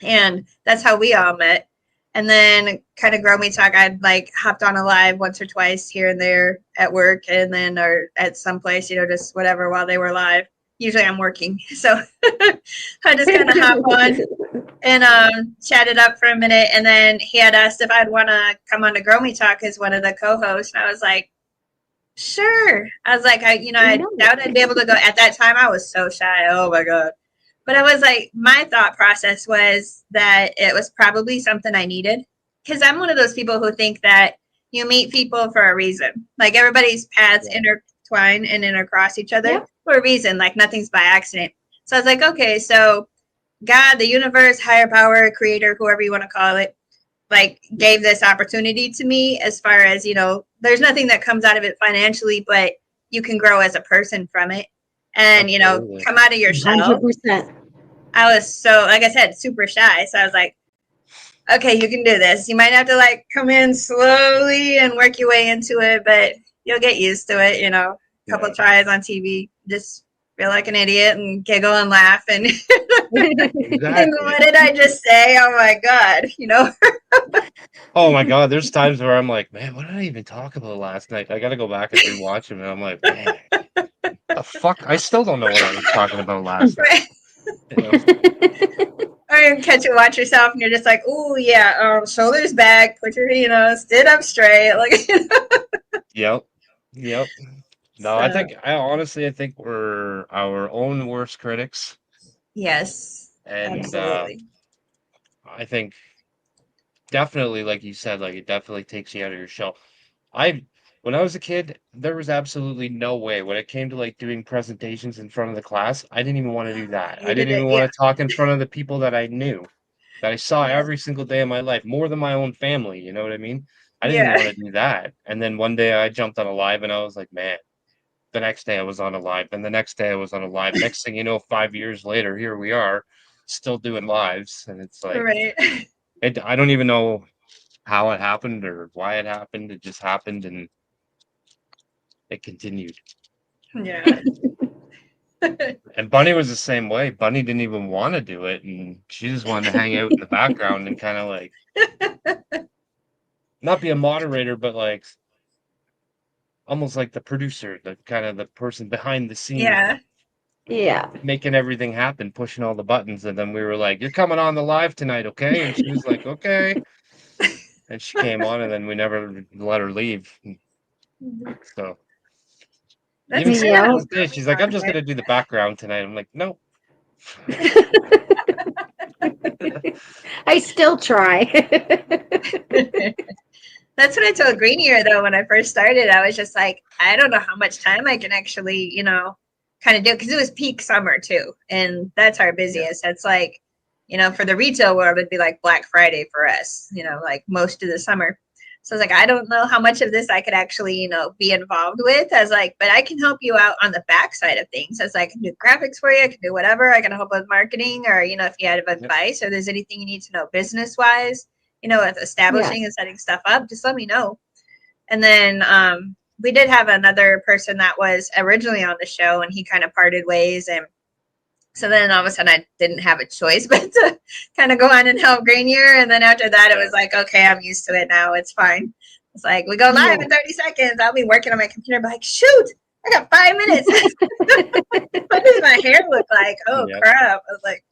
And that's how we all met. And then kind of Growmie Talk, I'd like hopped on a live once or twice here and there at work, and then or at some place, just whatever while they were live. Usually I'm working. So I just kind of hop on and chatted up for a minute. And then he had asked if I'd want to come on to Growmie Talk as one of the co-hosts. And I was like, sure. I was like, I doubt I'd be able to go. At that time, I was so shy. Oh my God. But I was like, my thought process was that it was probably something I needed, because I'm one of those people who think that you meet people for a reason. Like everybody's paths intertwine and intercross each other for a reason. Like nothing's by accident. So I was like, okay, so God, the universe, higher power, creator, whoever you want to call it, like gave this opportunity to me as far as, there's nothing that comes out of it financially, but you can grow as a person from it. And, come out of your shell. 100%. I was so, like I said, super shy. So I was like, okay, you can do this. You might have to like come in slowly and work your way into it, but you'll get used to it. A couple tries on TV, just feel like an idiot and giggle and laugh. And, and what did I just say? Oh my God, Oh my God, there's times where I'm like, man, what did I even talk about last night? I got to go back and rewatch them. And I'm like, man, the fuck? I still don't know what I was talking about last night. Or you catch it, watch yourself, and you're just like, "Ooh, yeah, shoulders back, put your, stood up straight." Like, Yep. No, I honestly think we're our own worst critics. Yes, And absolutely. I think definitely, like you said, like it definitely takes you out of your shell. I When I was a kid, there was absolutely no way when it came to like doing presentations in front of the class, I didn't even want to do that. I Hated didn't it. even Yeah. want to talk in front of the people that I knew, that I saw Yeah. every single day of my life, more than my own family, you know what I mean? I didn't even Yeah. want to do that. And then one day I jumped on a live and I was like, man, the next day I was on a live, and the next day I was on a live. Next thing you know, 5 years later, here we are, still doing lives. And it's like Right. I don't even know how it happened or why it happened. It just happened and it continued. Yeah. And Bunny was the same way. Bunny didn't even want to do it, and she just wanted to hang out in the background and kind of like not be a moderator, but like almost like the producer, the kind of the person behind the scenes Yeah. Yeah. making everything happen, pushing all the buttons. And then we were like, "You're coming on the live tonight, okay?" And she was like, "Okay." And she came on, and then we never let her leave. So That's even kind still of to how Yeah. this day, Growmie she's like, "I'm Talk just went. gonna do the background tonight." I'm like, "No." I still try. That's what I told Greenier though when I first started. I was just like, I don't know how much time I can actually, kind of do because it was peak summer too, and that's our busiest. It's like, for the retail world, it'd be like Black Friday for us. Like most of the summer. So I was like, I don't know how much of this I could actually, be involved with. I was like, but I can help you out on the back side of things. I was like, I can do graphics for you. I can do whatever. I can help with marketing, or if you had Yep. advice or there's anything you need to know business wise, with establishing and setting stuff up, just let me know. And then we did have another person that was originally on the show, and he kind of parted ways, and so then all of a sudden I didn't have a choice but to kind of go on and help Grainier. And then after that, it was like, okay, I'm used to it now. It's fine. It's like, we go live Yeah. in 30 seconds. I'll be working on my computer, like, shoot, I got 5 minutes. What does my hair look like? Oh, Yep. crap. I was like,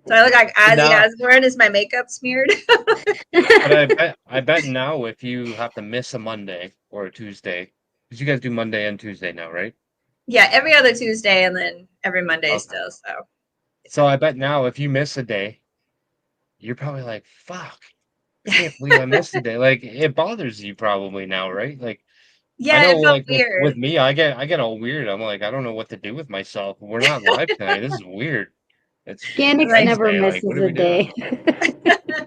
so I look like Ozzy Now, Osbourne. Is my makeup smeared? but I bet now if you have to miss a Monday or a Tuesday, because you guys do Monday and Tuesday now, right? Yeah, every other Tuesday and then every Monday Okay. still. So So I bet now if you miss a day, you're probably like, fuck, I can't believe I missed a day. Like it bothers you probably now, right? Like I yeah, know it felt like with weird. me, I get all weird. I'm like, I don't know what to do with myself. We're not live tonight. This is weird. It's Ganix Like, never Wednesday. Like, what misses are a we doing?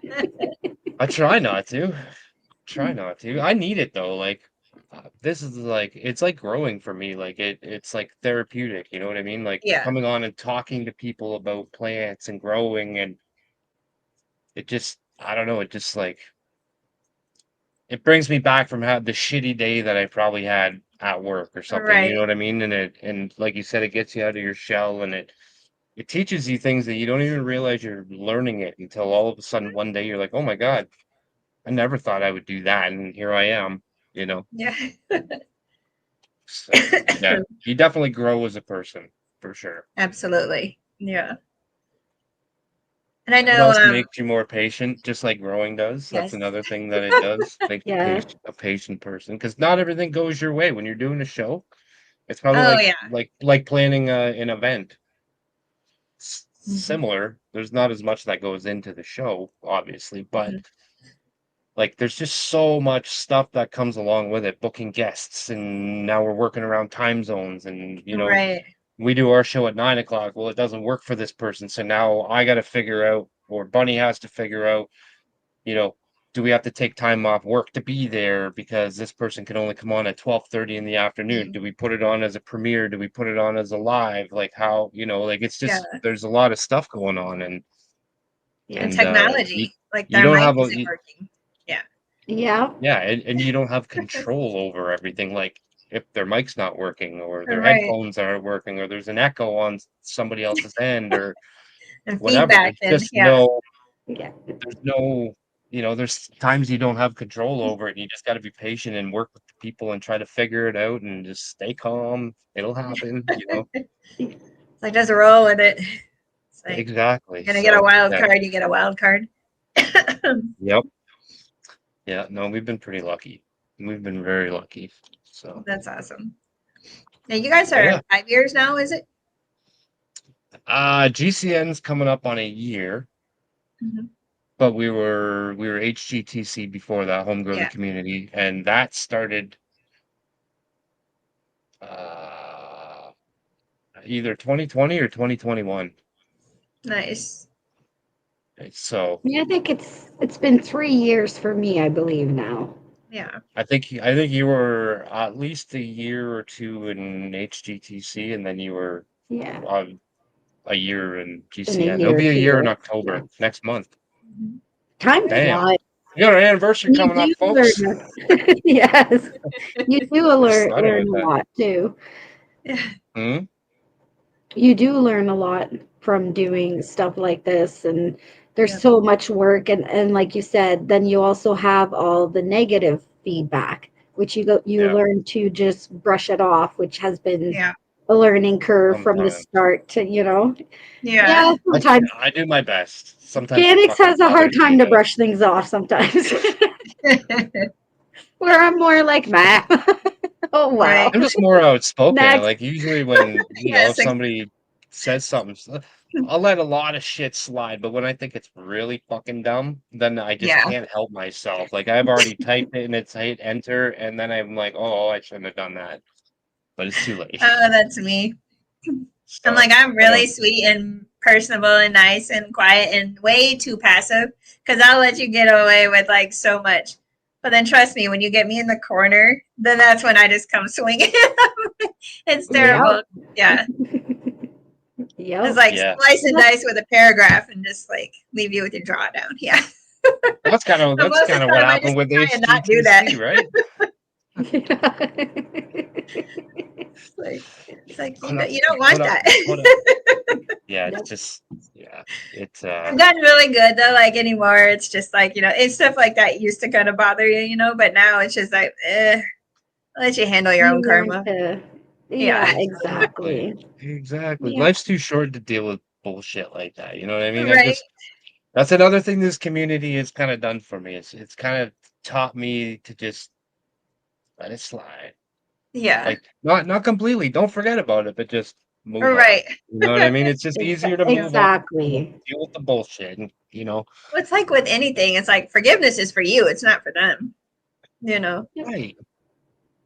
day. I try not to. Try not to. I need it though. Like this is like it's like growing for me. Like it's like therapeutic. You know what I mean? Like yeah, coming on and talking to people about plants and growing, and it just I don't know. It just like it brings me back from the shitty day that I probably had at work or something. You know right. what I mean? And like you said, it gets you out of your shell, and it teaches you things that you don't even realize you're learning it until all of a sudden one day you're like, oh my god, I never thought I would do that, and here I am. You know. Yeah. So, yeah, you definitely grow as a person for sure. Absolutely. Yeah. And I It know, also makes you more patient, just like growing does. That's yes. another thing that it does. Makes you Yeah. a patient person because not everything goes your way when you're doing a show. It's probably Oh, like yeah. planning an event. Mhm. Similar. There's not as much that goes into the show, obviously, but Mhm. like there's just so much stuff that comes along with it. Booking guests, and now we're working around time zones, and Right. we do our show at 9 o'clock. Well, it doesn't work for this person. So now I got to figure out, or Bunny has to figure out, you know, do we have to take time off work to be there because this person can only come on at 12:30 in the afternoon? Mhm. Do we put it on as a premiere? Do we put it on as a live? Like how, like it's Yeah. just, there's a lot of stuff going on And and you, technology, like you their don't mic have isn't working. Yeah. Yeah. yeah, and you don't have control over everything. Like if their mic's not working or their Right. headphones aren't working or there's an echo on somebody else's end or And whatever. feedback, and yeah. Yeah. There's no, there's times you don't have control over it. And you just got to be patient and work with the people and try to figure it out and just stay calm. It'll happen. It's like, just roll with it. It's like, Exactly. you're going to get a So, wild yeah. card, you get a wild card. Yep. Yeah. No, we've been pretty lucky. We've been very lucky. So, That's awesome. Now you guys are 5 years now, is it? GCN's coming up on a year, Mm-hmm. but we were HGTC before that, Home Grow the Community, and that started either 2020 or 2021. Nice. So yeah, I think it's been 3 years for me, I believe now. Yeah. I think you were at least a year or two in HGTC, and then you were a year in GCN. It'll be a year in October next month. Time Damn. flies. We got our anniversary coming up, folks. Yes, you do learn a lot too. Hmm? You do learn a lot from doing stuff like this, and there's so much work, and like you said, then you also have all the negative feedback, which you learn to just brush it off, which has been a learning curve from the start to sometimes I do my best. Sometimes Organics has a hard time to brush things off sometimes. Where I'm more like, man. Oh wow. Right. I'm just more outspoken. Like usually when if somebody says something, I'll let a lot of shit slide. But when I think it's really fucking dumb, then I just can't help myself. Like I've already typed it and it's hit enter, and then I'm like, oh, I shouldn't have done that. But it's too late. Oh, that's me. So, I'm like, I'm really sweet and personable and nice and quiet and way too passive because I'll let you get away with like so much. But then trust me, when you get me in the corner, then that's when I just come swinging. It's terrible. Yeah. It's like slice and dice with a paragraph and just like leave you with your drawdown. Yeah. That's kind of what happened with HGTC, right? It's like you don't want that. Yeah, it's just it's I've gotten really good though, like anymore. It's just like, it's stuff like that used to kind of bother you, but now it's just like I'll let you handle your own karma. Exactly. Exactly. Life's too short to deal with bullshit like that. You know what I mean? Right. That's another thing this community has kind of done for me. It's kind of taught me to just let it slide. Yeah. Like not completely. Don't forget about it, but just move right. on. You know what I mean? It's just easier to move on. Deal with the bullshit, and Well, it's like with anything. It's like forgiveness is for you. It's not for them. Right.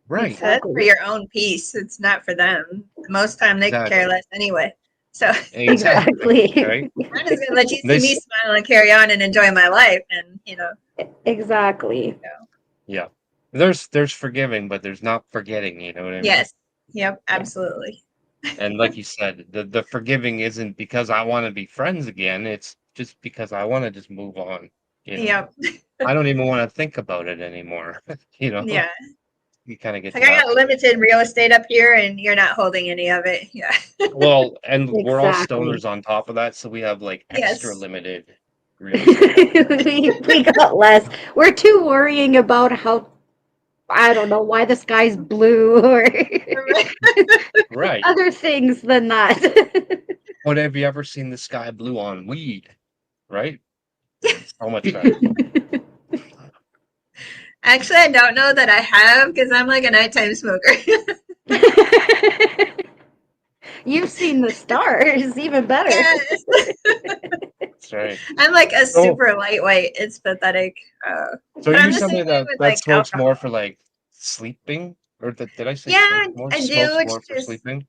Right. So that's for your own peace. It's not for them. Most time they care less anyway. So exactly. Right. I'm just gonna let you see me smile and carry on and enjoy my life, and Exactly. Yeah. There's forgiving, but there's not forgetting. You know what I mean? Yes. Yep. Absolutely. And like you said, the forgiving isn't because I want to be friends again. It's just because I want to just move on. Yep. I don't even want to think about it anymore. Yeah. You kind of get. Like I got limited real estate up here, and you're not holding any of it. Yeah. Well, and we're all stoners on top of that, so we have like extra limited real estate. we got less. We're too worrying about how. I don't know why the sky's blue or right. Other things than that. What have you ever seen the sky blue on weed? Right? So much better. Actually, I don't know that I have because I'm like a nighttime smoker. You've seen the stars, even better. Yes. That's right. I'm like a super lightweight. It's pathetic. So are you somebody that smokes more for like sleeping? Or did I say more? I do. More for sleeping?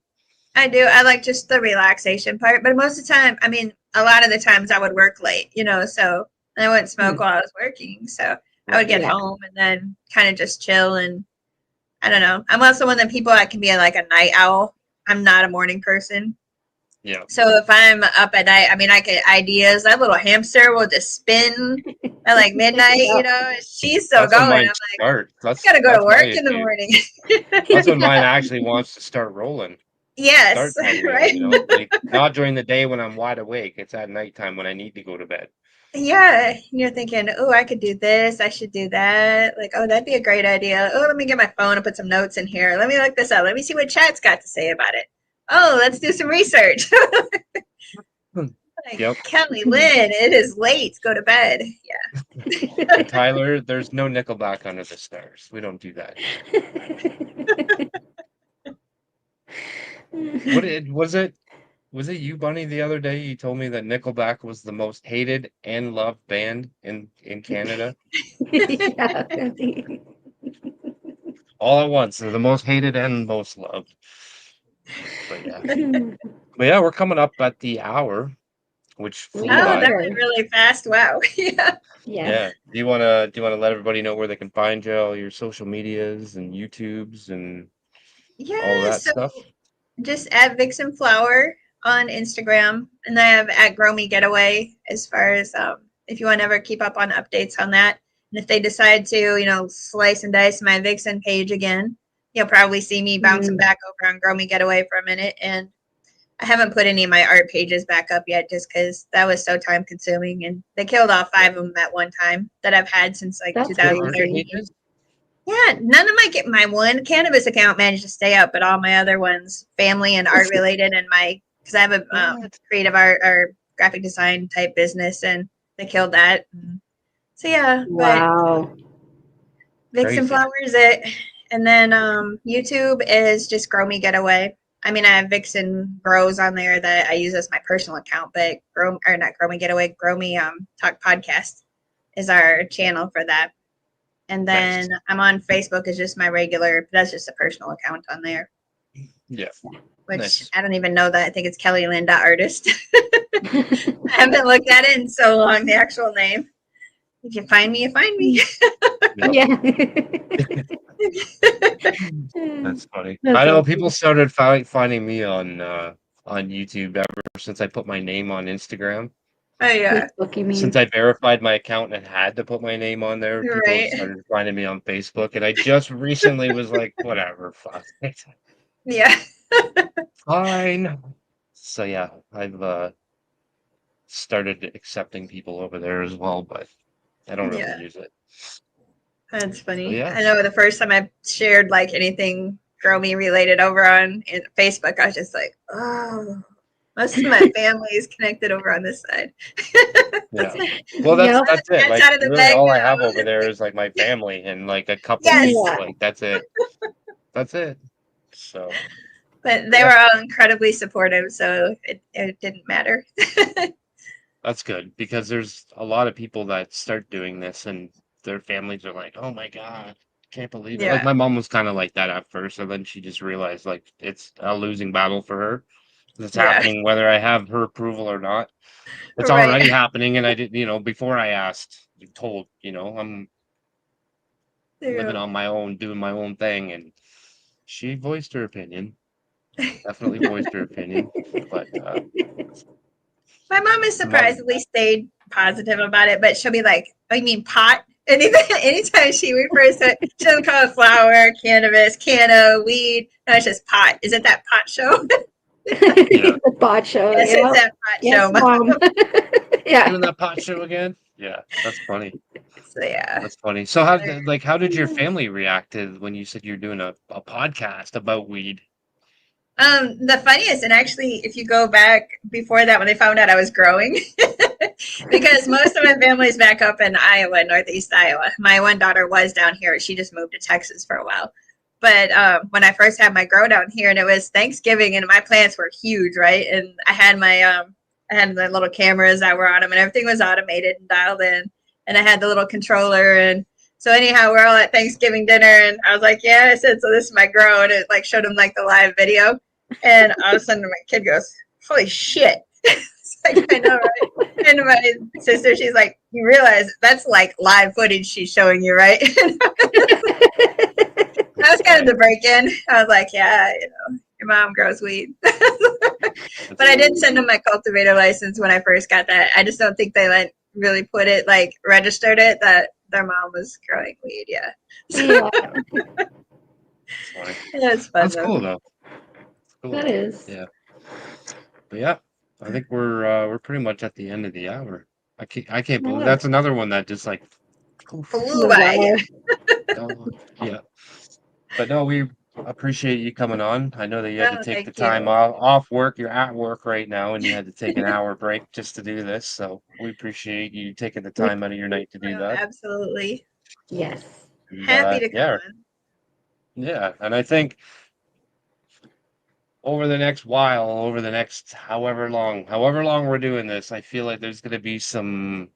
I do. I like just the relaxation part. But most of the time, I mean, a lot of the times I would work late, so I wouldn't smoke while I was working. So I would get home and then kind of just chill. And I don't know. I'm also one of the people that can be like a night owl. I'm not a morning person. Yeah. So if I'm up at night, I mean, I get ideas. That little hamster will just spin at like midnight, She's still going. I'm like, I gotta go to work in the morning. That's when mine actually wants to start rolling. Yes, right. Like, not during the day when I'm wide awake. It's at nighttime when I need to go to bed. Yeah, you're thinking, oh, I could do this. I should do that. Like, oh, that'd be a great idea. Oh, let me get my phone and put some notes in here. Let me look this up. Let me see what chat's got to say about it. Oh, let's do some research. Kelly, Lynn, it is late. Go to bed. Yeah. Tyler, there's no Nickelback under the stars. We don't do that. Was it you, Bunny, the other day? You told me that Nickelback was the most hated and loved band in Canada. Yeah. All at once. They're the most hated and most loved. But yeah, we're coming up at the hour, which flew Oh, by. that went really fast. Wow. Yeah. Yeah. Do you wanna let everybody know where they can find you, all your social medias and YouTubes and all of Yeah. that So stuff? just at VixnFlower on Instagram, and I have at Growmie Getaway as far as if you want to ever keep up on updates on that. And if they decide to, slice and dice my Vixen page again, you'll probably see me bouncing back over on Growmie Getaway for a minute. And I haven't put any of my art pages back up yet just because that was so time consuming. And they killed off 5 of them at one time that I've had since like That's 2013. crazy. Yeah, none of my one cannabis account managed to stay up, but all my other ones, family and art related, and because I have a creative art or graphic design type business, and they killed that. So yeah, Wow. but VixnFlower is it, and then YouTube is just Grow Me Getaway. I mean, I have Vixen Grows on there that I use as my personal account, but not Grow Me Getaway, Grow Me Talk Podcast is our channel for that. And then I'm on Facebook as just my regular, but that's just a personal account on there. Yeah. Which I don't even know that. I think it's kellylynn.artist. I haven't looked at it in so long, the actual name. If you find me, you find me. Yeah. That's funny. That's I know awesome. people started finding me on YouTube ever since I put my name on Instagram. Oh yeah. Facebook, you mean? Since I verified my account and had to put my name on there, people have started finding me on Facebook, and I just recently was like, whatever, fuck it. Yeah. Fine. So yeah, I've started accepting people over there as well, but I don't really use it. That's funny. So, yeah. I know the first time I shared like anything Grow Me related over on Facebook, I was just like, oh, most of my family is connected over on this side. Yeah. Well, that's it. Like, out of the really, bag all I now. have over there is like my family and like a couple Yes. weeks. Like, that's it. That's it. So. But they were all incredibly supportive, so it didn't matter. That's good because there's a lot of people that start doing this and their families are like, "Oh my God, can't believe it." Like my mom was kind of like that at first, and then she just realized like it's a losing battle for her. It's happening whether I have her approval or not. It's already happening, and I did, before I asked, told, I'm living on my own, doing my own thing, and she voiced her opinion. Definitely voiced her opinion, but my mom is surprisingly stayed positive about it, but she'll be like, "Oh, you mean pot?" Anytime she refers to it, she doesn't call it flower, cannabis, canna, weed. No, it's just pot. Is it that pot show? The pot show. Yes, it's that pot show. Mom. Yeah. Doing that pot show again? Yeah, that's funny. So yeah, that's funny. So how did your family react to when you said you're doing a podcast about weed? The funniest, and actually, if you go back before that, when they found out I was growing, because most of my family's back up in Iowa, Northeast Iowa. My one daughter was down here. She just moved to Texas for a while. But when I first had my grow down here, and it was Thanksgiving, and my plants were huge, right? And I had the little cameras that were on them, and everything was automated and dialed in. And I had the little controller, and so anyhow, we're all at Thanksgiving dinner, and I was like, "Yeah," I said, "So this is my grow," and it like showed them like the live video. And all of a sudden, my kid goes, "Holy shit!" It's like, I know, right? And my sister, she's like, "You realize that's like live footage she's showing you, right?" That was kind of the break-in. I was like, "Yeah, your mom grows weed." But I did send them my cultivator license when I first got that. I just don't think they really put it registered it that their mom was growing weed. Yeah. That's fun. That's cool though. Cool. That is. Yeah. But yeah, I think we're pretty much at the end of the hour. I can't believe that's another one that just like flew by. Yeah. But no, we appreciate you coming on. I know that you had to take the time you. off work. You're at work right now, and you had to take an hour break just to do this. So we appreciate you taking the time out of your night to do that. Absolutely. Yes. And, happy to come on. Yeah, and I think over the next while, over the next however long we're doing this, I feel like there's going to be some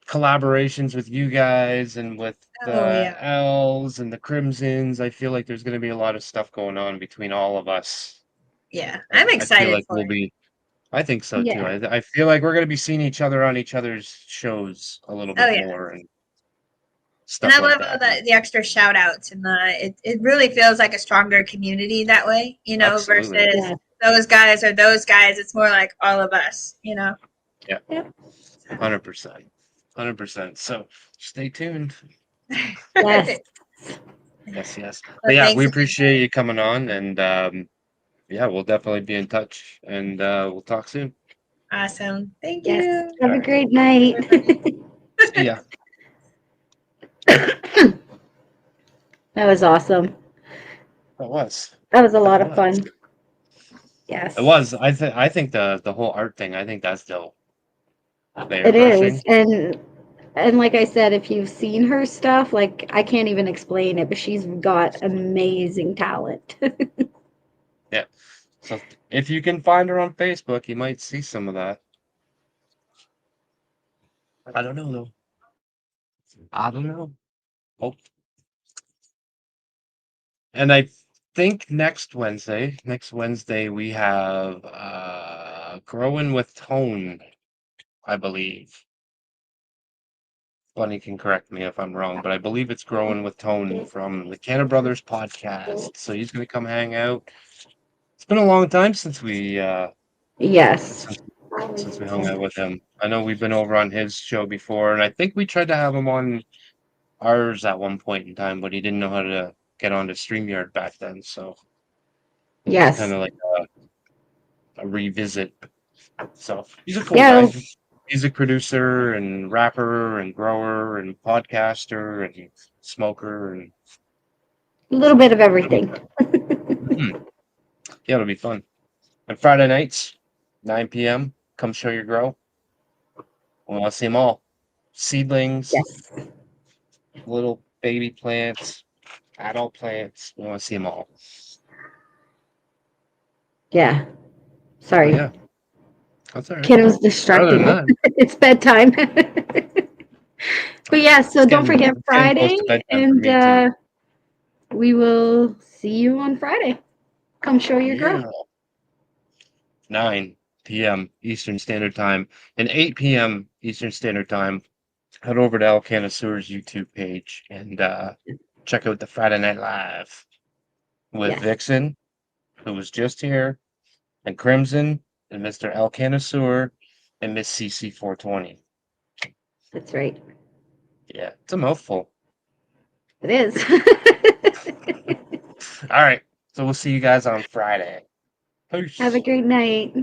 collaborations with you guys and with Oh the yeah. L's and the Crimsons. I feel like there's going to be a lot of stuff going on between all of us. Yeah. I, I'm I feel excited like for we'll it. be. I think so too. Yeah. I feel like we're going to be seeing each other on each other's shows a little Oh bit yeah. more and And stuff I like love all that. the extra shout outs and it really feels like a stronger community that way, Absolutely. versus Yeah. those guys or those guys. It's more like all of us, Yeah. Yep. 100%. 100%. So stay tuned. Yes. Yes, yes. But Well, yeah, we thanks again, appreciate guys. you coming on and yeah, we'll definitely be in touch and we'll talk soon. Awesome. Thank Yes. you. Have All a right. great night. See ya. That was awesome. It was. That was a It lot of was. fun. Yes. It was. I think the whole art thing, I think that's dope. The It is. airbrushing. And like I said, if you've seen her stuff, like I can't even explain it, but she's got amazing talent. Yeah. So if you can find her on Facebook, you might see some of that. I don't know though. I don't know. Oh. And I think next Wednesday we have Growing with Tone, I believe. Bunny can correct me if I'm wrong, but I believe it's Growing with Tone from the Canna Brothers podcast. So he's gonna come hang out. It's been a long time since we Yes. since we hung out with him. I know we've been over on his show before, and I think we tried to have him on ours at one point in time, but he didn't know how to get onto StreamYard back then. So it's kind Yes. of like a revisit. So he's a cool Yeah, guy. Music producer and rapper and grower and podcaster and smoker and a little bit of it'll be everything. fun. Mhm. Yeah, it'll be fun. And Friday nights, 9 p.m. Come show your grow. We want to see them all. Seedlings, Yes. little baby plants, adult plants. We want to see them all. Yeah. Oh Sorry. yeah, that's all right. Kiddo's Other distracting than me. that, It's bedtime. But yeah, so don't forget it's getting close Friday, to bedtime for and me too. we will see you on Friday. Come show your grow. Yeah. 9 p.m. Eastern Standard Time and 8 p.m. Eastern Standard Time. Head over to El Canisur's YouTube page and check out the Friday Night Live with Yes, Vixen, who was just here, and Crimson, and Mr. El Canisur, and Miss CC420. that's right. Yeah, it's a mouthful. It is. All right, so we'll see you guys on Friday. Peace. Have a great night.